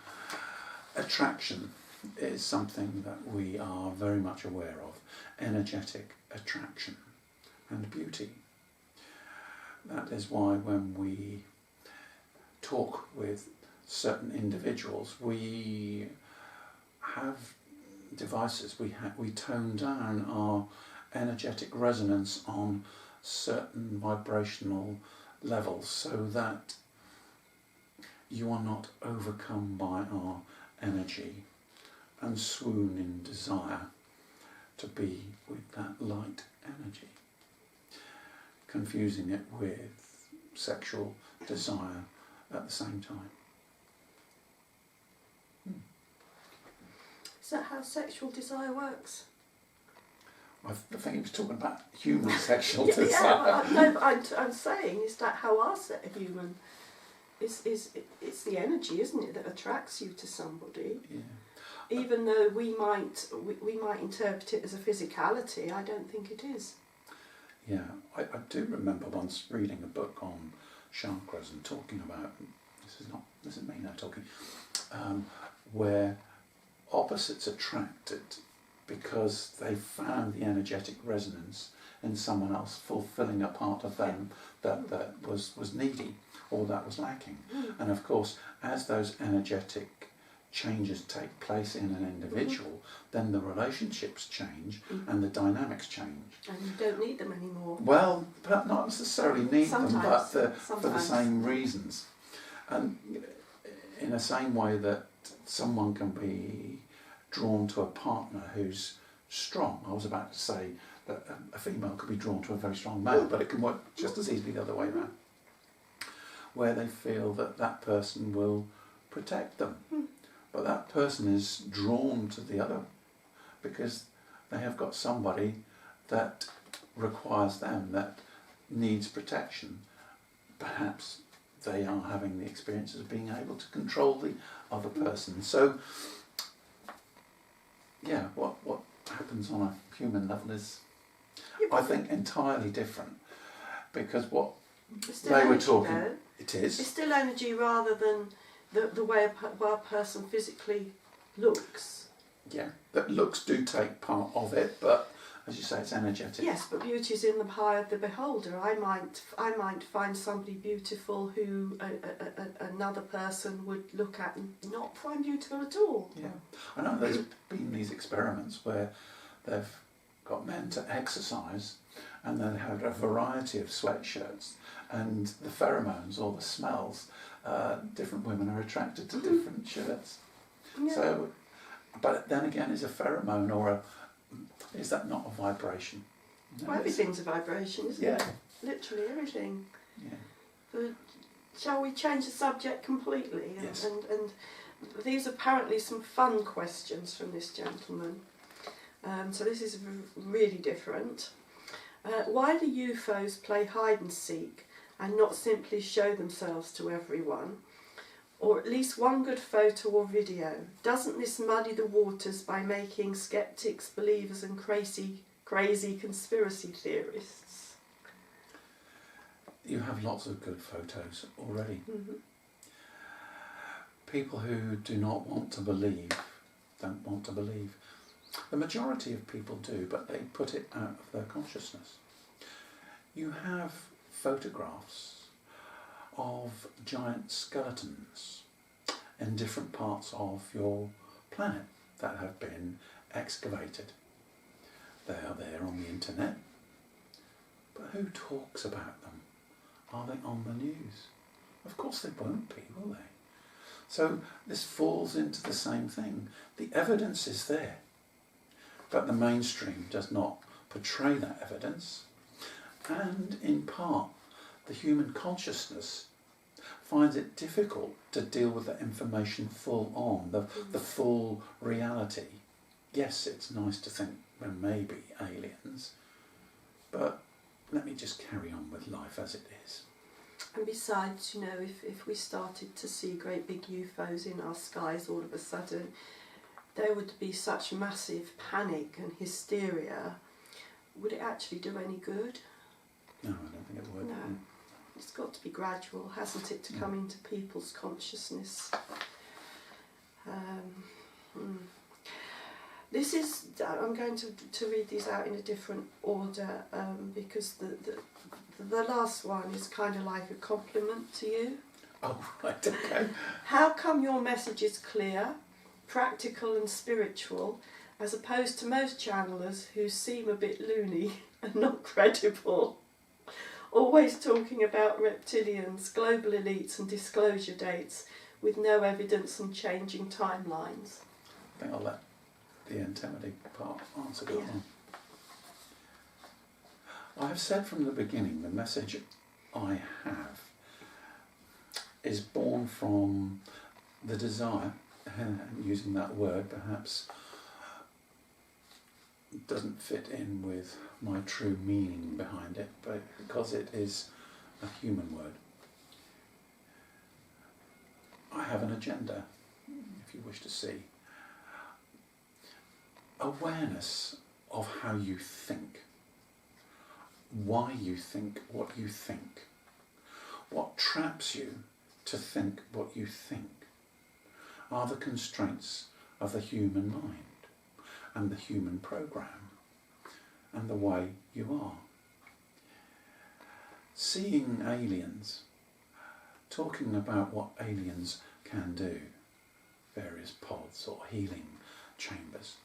attraction is something that we are very much aware of, energetic attraction and beauty. That is why when we talk with certain individuals, we have devices, we tone down our energetic resonance on certain vibrational levels so that you are not overcome by our energy and swoon in desire to be with that light energy, confusing it with sexual desire at the same time. Is that how sexual desire works? I think he was talking about human sexual Yeah, desire. no, but I'm saying, is that how our human it's the energy, isn't it, that attracts you to somebody? Yeah. Even though we might interpret it as a physicality, I don't think it is. Yeah, I do remember once reading a book on chakras and talking about, this is me now talking, where opposites attracted because they found the energetic resonance in someone else fulfilling a part of them that was needy or that was lacking. And of course, as those energetic changes take place in an individual, then the relationships change and the dynamics change. And you don't need them anymore. Well, but not necessarily need them, but for the Sometimes. same reasons. And in the same way that someone can be drawn to a partner who's strong. I was about to say that a female could be drawn to a very strong male, but it can work just as easily the other way around, where they feel that that person will protect them. But that person is drawn to the other because they have got somebody that requires them, that needs protection. Perhaps they are having the experience of being able to control the other person. So, yeah, what happens on a human level is, I think, entirely different. Because what they were talking, though. it is. It's still energy rather than the way a person physically looks. Yeah, that looks do take part of it, but as you say, it's energetic. Yes, but beauty is in the eye of the beholder. I might find somebody beautiful who another person would look at and not find beautiful at all. Yeah, I know there's been these experiments where they've got men to exercise and then have a variety of sweatshirts, and the pheromones or the smells, different women are attracted to different shirts. Yeah. So, but then again, is a pheromone is that not a vibration? No, Well, everything's a vibration, isn't it? Yeah. Literally everything. Yeah. But shall we change the subject completely? Yes. And these are apparently some fun questions from this gentleman. So this is really different. Why do UFOs play hide and seek and not simply show themselves to everyone? or at least one good photo or video? Doesn't this muddy the waters by making skeptics, believers and crazy conspiracy theorists? You have lots of good photos already. Mm-hmm. People who do not want to believe don't want to believe. The majority of people do, but they put it out of their consciousness. You have photographs of giant skeletons in different parts of your planet that have been excavated. They are there on the internet, but who talks about them? Are they on the news? Of course they won't be, will they? So this falls into the same thing. The evidence is there, but the mainstream does not portray that evidence, and in part the human consciousness finds it difficult to deal with the information full on, the full reality. Yes, it's nice to think there may be aliens, but let me just carry on with life as it is. And besides, you know, if we started to see great big UFOs in our skies all of a sudden, there would be such massive panic and hysteria. Would it actually do any good? No, I don't think it would. No. It's got to be gradual, hasn't it, to come into people's consciousness. This is, I'm going to read these out in a different order because the last one is kind of like a compliment to you. Oh, right, okay. How come your message is clear, practical and spiritual, as opposed to most channelers who seem a bit loony and not credible? Always talking about reptilians, global elites and disclosure dates with no evidence and changing timelines. I think I'll let the Antemedi part answer that one. I have said from the beginning the message I have is born from the desire, and using that word perhaps doesn't fit in with my true meaning behind it, but because it is a human word. I have an agenda, if you wish to see. Awareness of how you think, why you think what you think, what traps you to think what you think, are the constraints of the human mind and the human program and the way you are. Seeing aliens, talking about what aliens can do, various pods or healing chambers,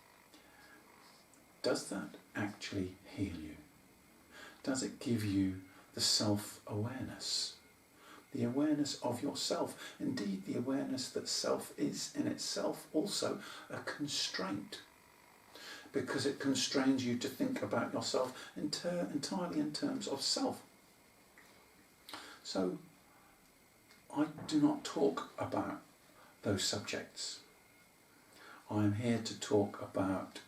does that actually heal you? Does it give you the self-awareness? The awareness of yourself, indeed the awareness that self is in itself also a constraint, because it constrains you to think about yourself entirely in terms of self. So I do not talk about those subjects. I am here to talk about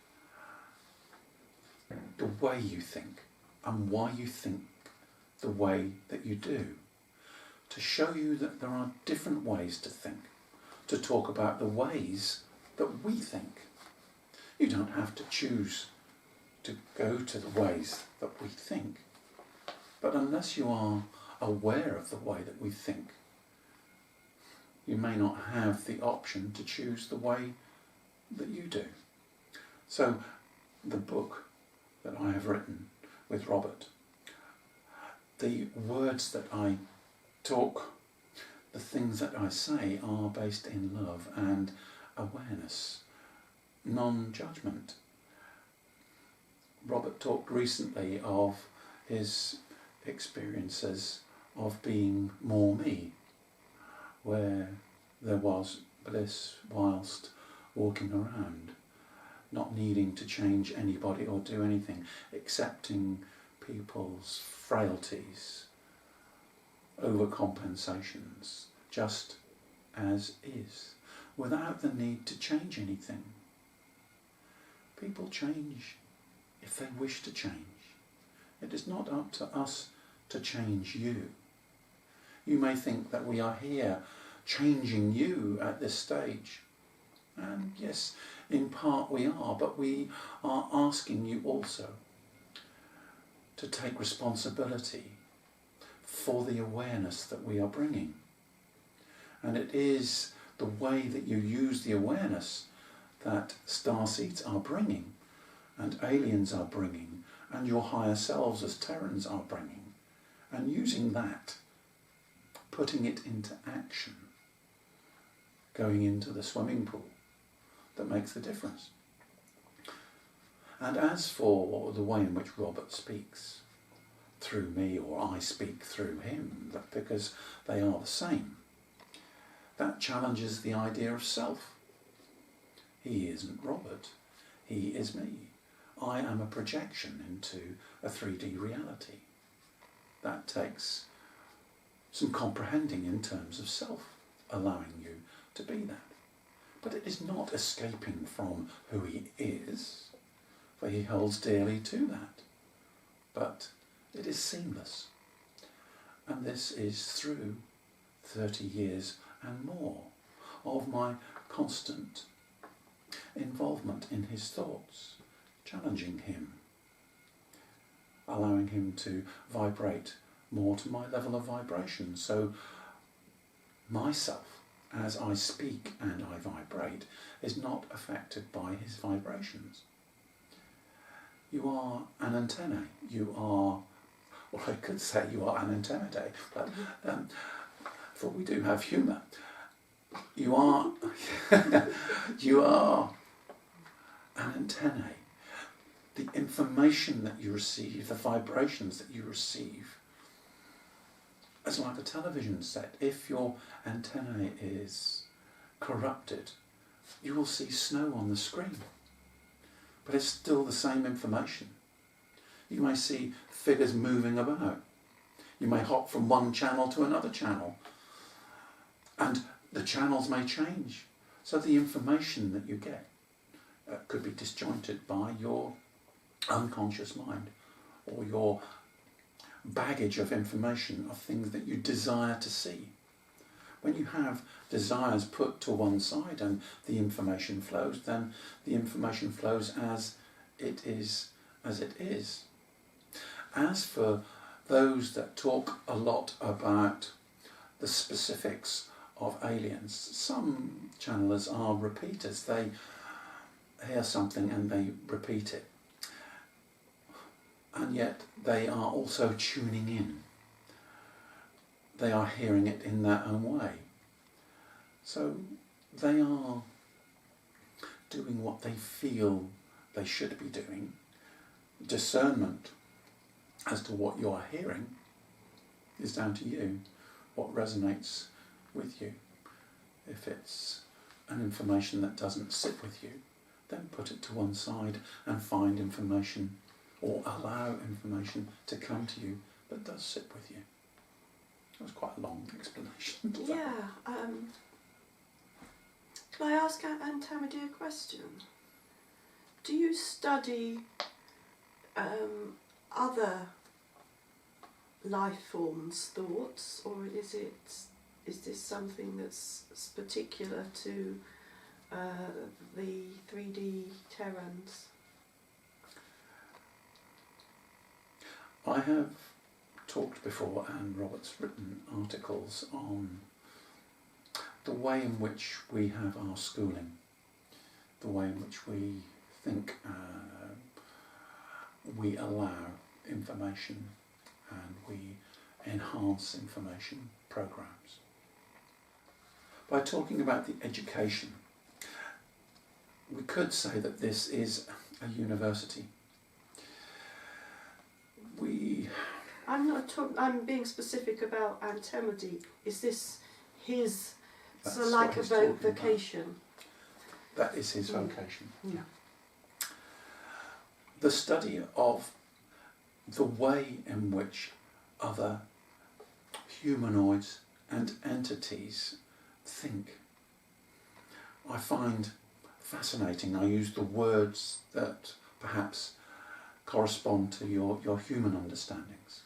the way you think and why you think the way that you do, to show you that there are different ways to think, to talk about the ways that we think. You don't have to choose to go to the ways that we think, but unless you are aware of the way that we think, you may not have the option to choose the way that you do. So the book that I have written with Robert, the words that I talk, the things that I say are based in love and awareness, non-judgment. Robert talked recently of his experiences of being more me, where there was bliss whilst walking around, not needing to change anybody or do anything, accepting people's frailties, overcompensations, just as is, without the need to change anything. People change if they wish to change. It is not up to us to change you. You may think that we are here changing you at this stage. And yes, in part we are, but we are asking you also to take responsibility for the awareness that we are bringing. And it is the way that you use the awareness that starseeds are bringing, and aliens are bringing, and your higher selves as Terrans are bringing, and using that, putting it into action, going into the swimming pool, that makes the difference. And as for the way in which Robert speaks through me, or I speak through him, because they are the same, that challenges the idea of self. He isn't Robert, he is me. I am a projection into a 3D reality. That takes some comprehending in terms of self, allowing you to be that. But it is not escaping from who he is, for he holds dearly to that. But it is seamless. And this is through 30 years and more of my constant involvement in his thoughts, challenging him, allowing him to vibrate more to my level of vibration. So myself, as I speak and I vibrate, is not affected by his vibrations. You are an antennae. You are, or I could say you are an Antemedi, but for we do have humour. You are, you are an antennae. The information that you receive, the vibrations that you receive, as like a television set. If your antennae is corrupted, you will see snow on the screen, but it's still the same information. You may see figures moving about. You may hop from one channel to another channel, and the channels may change. So the information that you get could be disjointed by your unconscious mind, or your baggage of information of things that you desire to see. When you have desires put to one side and the information flows, then the information flows as it is. As for those that talk a lot about the specifics of aliens, some channelers are repeaters. They hear something and they repeat it. And yet they are also tuning in. They are hearing it in their own way. So they are doing what they feel they should be doing. Discernment as to what you are hearing is down to you, what resonates with you. If it's an information that doesn't sit with you, then put it to one side and find information, or allow information to come to you that does sit with you. That was quite a long explanation. Yeah. Can I ask Antemedi a question? Do you study other life forms' thoughts, or is this something that's particular to the 3D Terrans? I have talked before, and Robert's written articles on the way in which we have our schooling, the way in which we think we allow information and we enhance information programs. By talking about the education, we could say that this is a university. I'm being specific about Antemedi. Is this his, That's so like a what he's talking vocation? That is his vocation. Yeah. The study of the way in which other humanoids and entities think, I find fascinating. I use the words that perhaps correspond to your human understandings,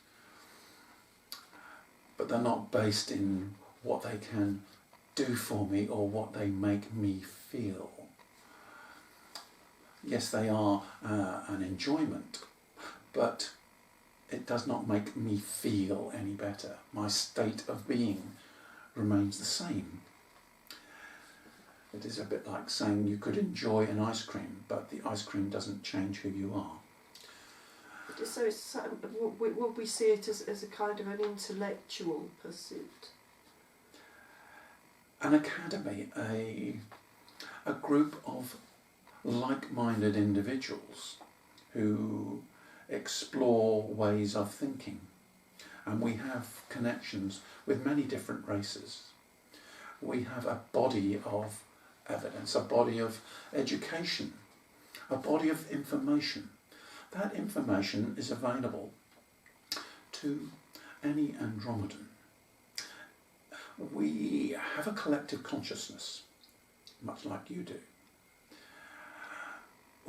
but they're not based in what they can do for me or what they make me feel. Yes, they are an enjoyment, but it does not make me feel any better. My state of being remains the same. It is a bit like saying you could enjoy an ice cream, but the ice cream doesn't change who you are. So it's, would we see it as a kind of an intellectual pursuit? An academy, a group of like-minded individuals who explore ways of thinking. And we have connections with many different races. We have a body of evidence, a body of education, a body of information. That information is available to any Andromedan. We have a collective consciousness, much like you do.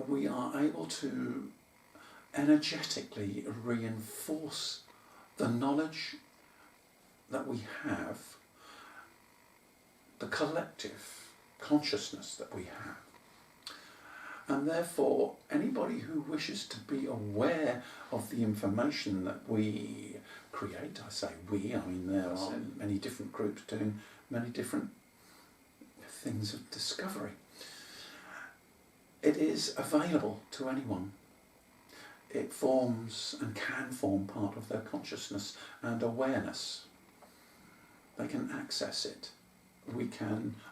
We are able to energetically reinforce the knowledge that we have, the collective consciousness that we have. And therefore, anybody who wishes to be aware of the information that we create, I say we, I mean there are many different groups doing many different things of discovery. It is available to anyone. It forms and can form part of their consciousness and awareness. They can access it.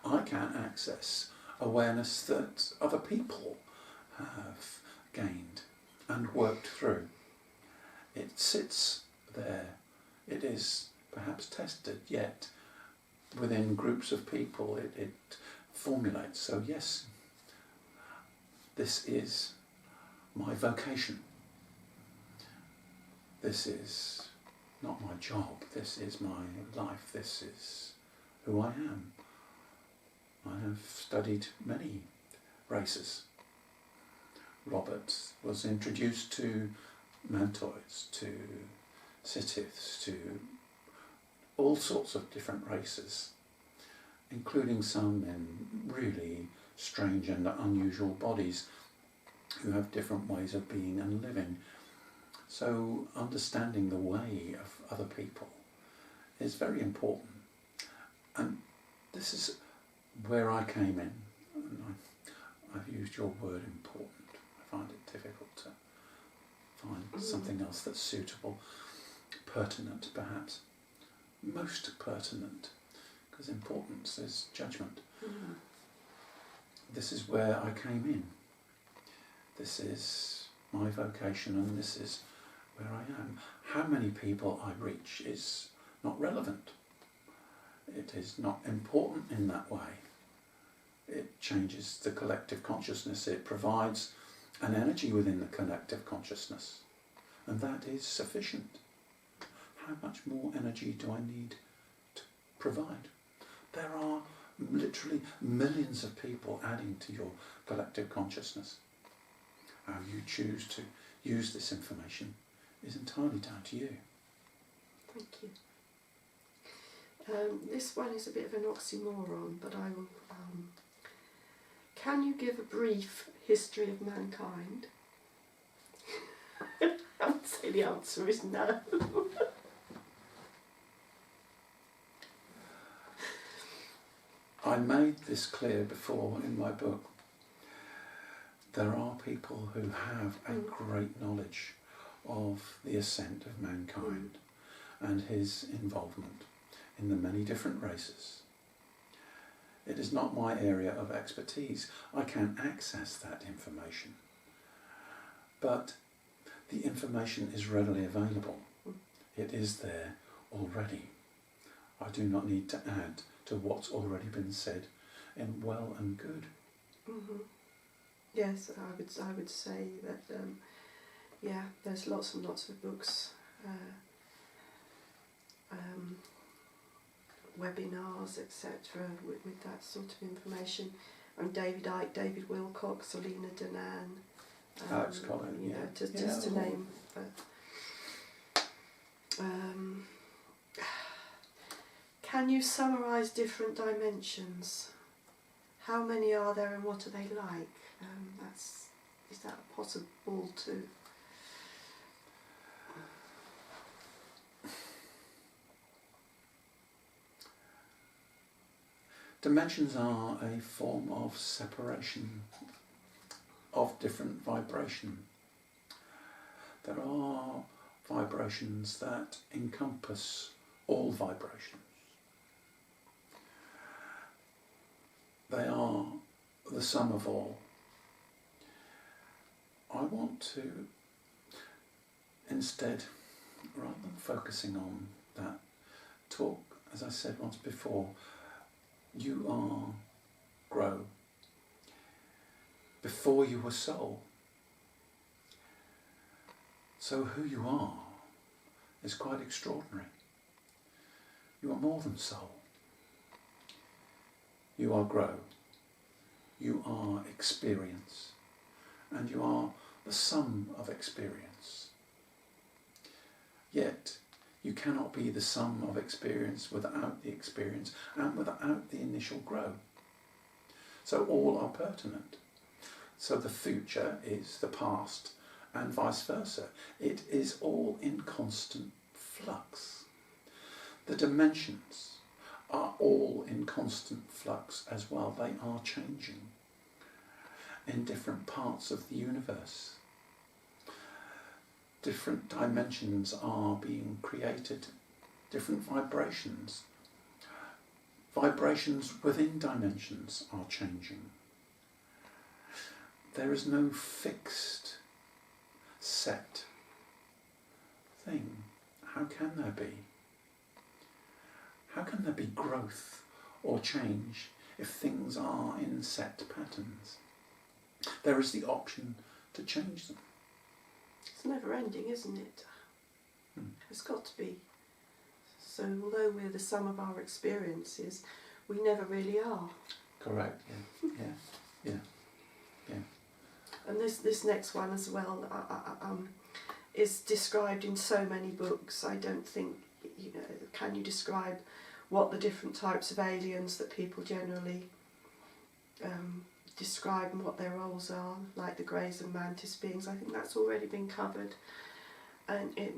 I can access awareness that other people have gained and worked through. It sits there. It is perhaps tested, yet within groups of people it formulates. So yes, this is my vocation. This is not my job. This is my life. This is who I am. I have studied many races. Robert was introduced to mantoids, to sitiths, to all sorts of different races, including some in really strange and unusual bodies who have different ways of being and living. So understanding the way of other people is very important. And this is where I came in. And I've used your word important. I find it difficult to find something else that's suitable, pertinent perhaps. Most pertinent, because importance is judgment. Mm-hmm. This is where I came in. This is my vocation and this is where I am. How many people I reach is not relevant. It is not important in that way. It changes the collective consciousness. It provides an energy within the collective consciousness. And that is sufficient. How much more energy do I need to provide? There are literally millions of people adding to your collective consciousness. How you choose to use this information is entirely down to you. Thank you. This one is a bit of an oxymoron, but I will... can you give a brief history of mankind? I would say the answer is no. I made this clear before in my book. There are people who have a great knowledge of the ascent of mankind and his involvement in the many different races. It is not my area of expertise. I can access that information. But the information is readily available. It is there already. I do not need to add to what's already been said in well and good. Mm-hmm. Yes, I would say that, there's lots and lots of books, webinars, etc. with that sort of information. And David Icke, David Wilcox, Alina Danan, Alex Collin, just to name. Can you summarise different dimensions? How many are there and what are they like? Is that possible to... Dimensions are a form of separation of different vibration. There are vibrations that encompass all vibrations. They are the sum of all. I want to, instead, rather than focusing on that, talk, as I said once before, you are grow. Before you were soul. So who you are is quite extraordinary. You are more than soul. You are grow. You are experience. And you are the sum of experience. Yet, you cannot be the sum of experience without the experience and without the initial grow. So all are pertinent. So the future is the past and vice versa. It is all in constant flux. The dimensions are all in constant flux as well. They are changing in different parts of the universe. Different dimensions are being created, different vibrations. Vibrations within dimensions are changing. There is no fixed, set thing. How can there be? How can there be growth or change if things are in set patterns? There is the option to change them. It's never ending, isn't it? It's got to be. So although we're the sum of our experiences, we never really are. Correct, yeah. And this next one as well is described in so many books. I don't think, can you describe what the different types of aliens that people generally describe and what their roles are, like the greys and mantis beings? I think that's already been covered, and in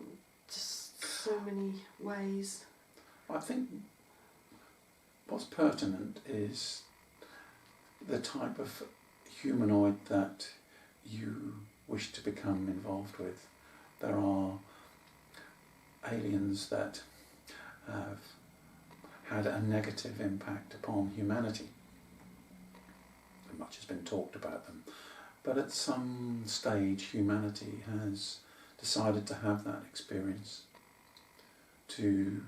just so many ways. I think what's pertinent is the type of humanoid that you wish to become involved with. There are aliens that have had a negative impact upon humanity. Much has been talked about them. But at some stage humanity has decided to have that experience, to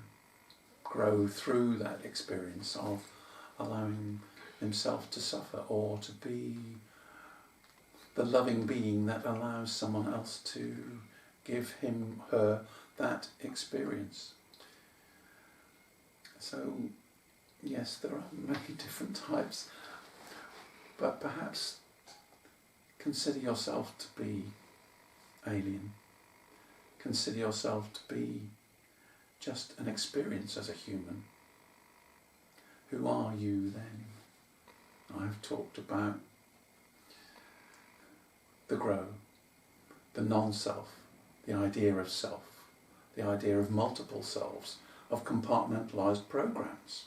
grow through that experience of allowing himself to suffer, or to be the loving being that allows someone else to give him, her, that experience. So, yes, there are many different types, but perhaps consider yourself to be alien. Consider yourself to be just an experience as a human. Who are you then? I've talked about the grow, the non-self, the idea of self, the idea of multiple selves, of compartmentalised programs.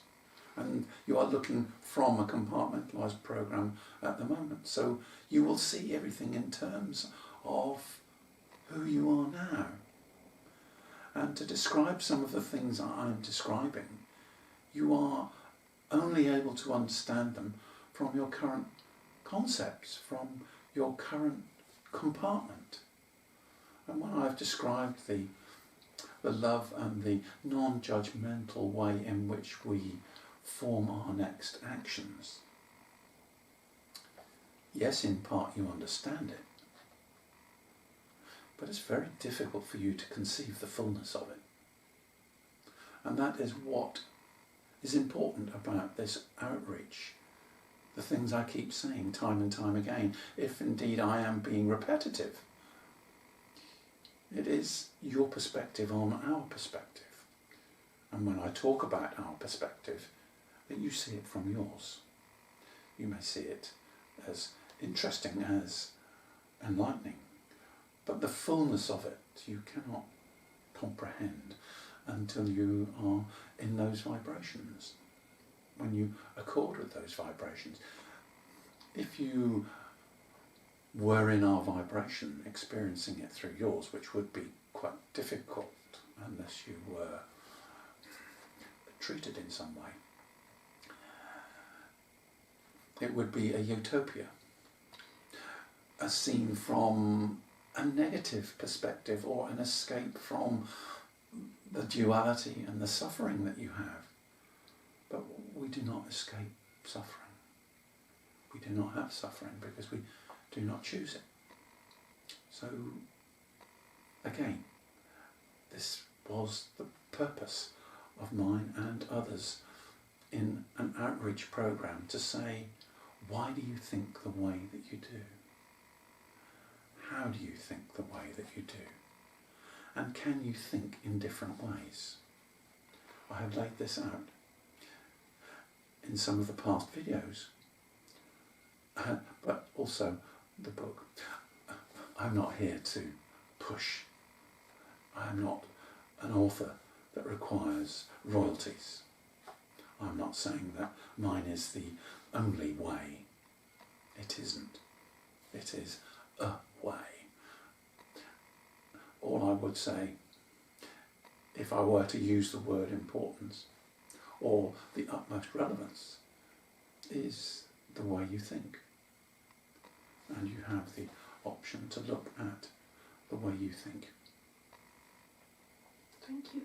And you are looking from a compartmentalised program at the moment. So you will see everything in terms of who you are now. And to describe some of the things I'm describing, you are only able to understand them from your current concepts, from your current compartment. And when I've described the love and the non-judgmental way in which we form our next actions, yes, in part you understand it, but it's very difficult for you to conceive the fullness of it. And that is what is important about this outreach. The things I keep saying time and time again, if indeed I am being repetitive, it is your perspective on our perspective. And when I talk about our perspective, that you see it from yours. You may see it as interesting, as enlightening, but the fullness of it you cannot comprehend until you are in those vibrations, when you accord with those vibrations. If you were in our vibration, experiencing it through yours, which would be quite difficult unless you were treated in some way, it would be a utopia, a scene from a negative perspective, or an escape from the duality and the suffering that you have. But we do not escape suffering. We do not have suffering because we do not choose it. So, again, this was the purpose of mine and others in an outreach program, to say, why do you think the way that you do? How do you think the way that you do? And can you think in different ways? I have laid this out in some of the past videos, but also the book. I'm not here to push. I am not an author that requires royalties. I'm not saying that mine is the only way. It isn't. It is a way. All I would say, if I were to use the word importance or the utmost relevance, is the way you think. And you have the option to look at the way you think. Thank you.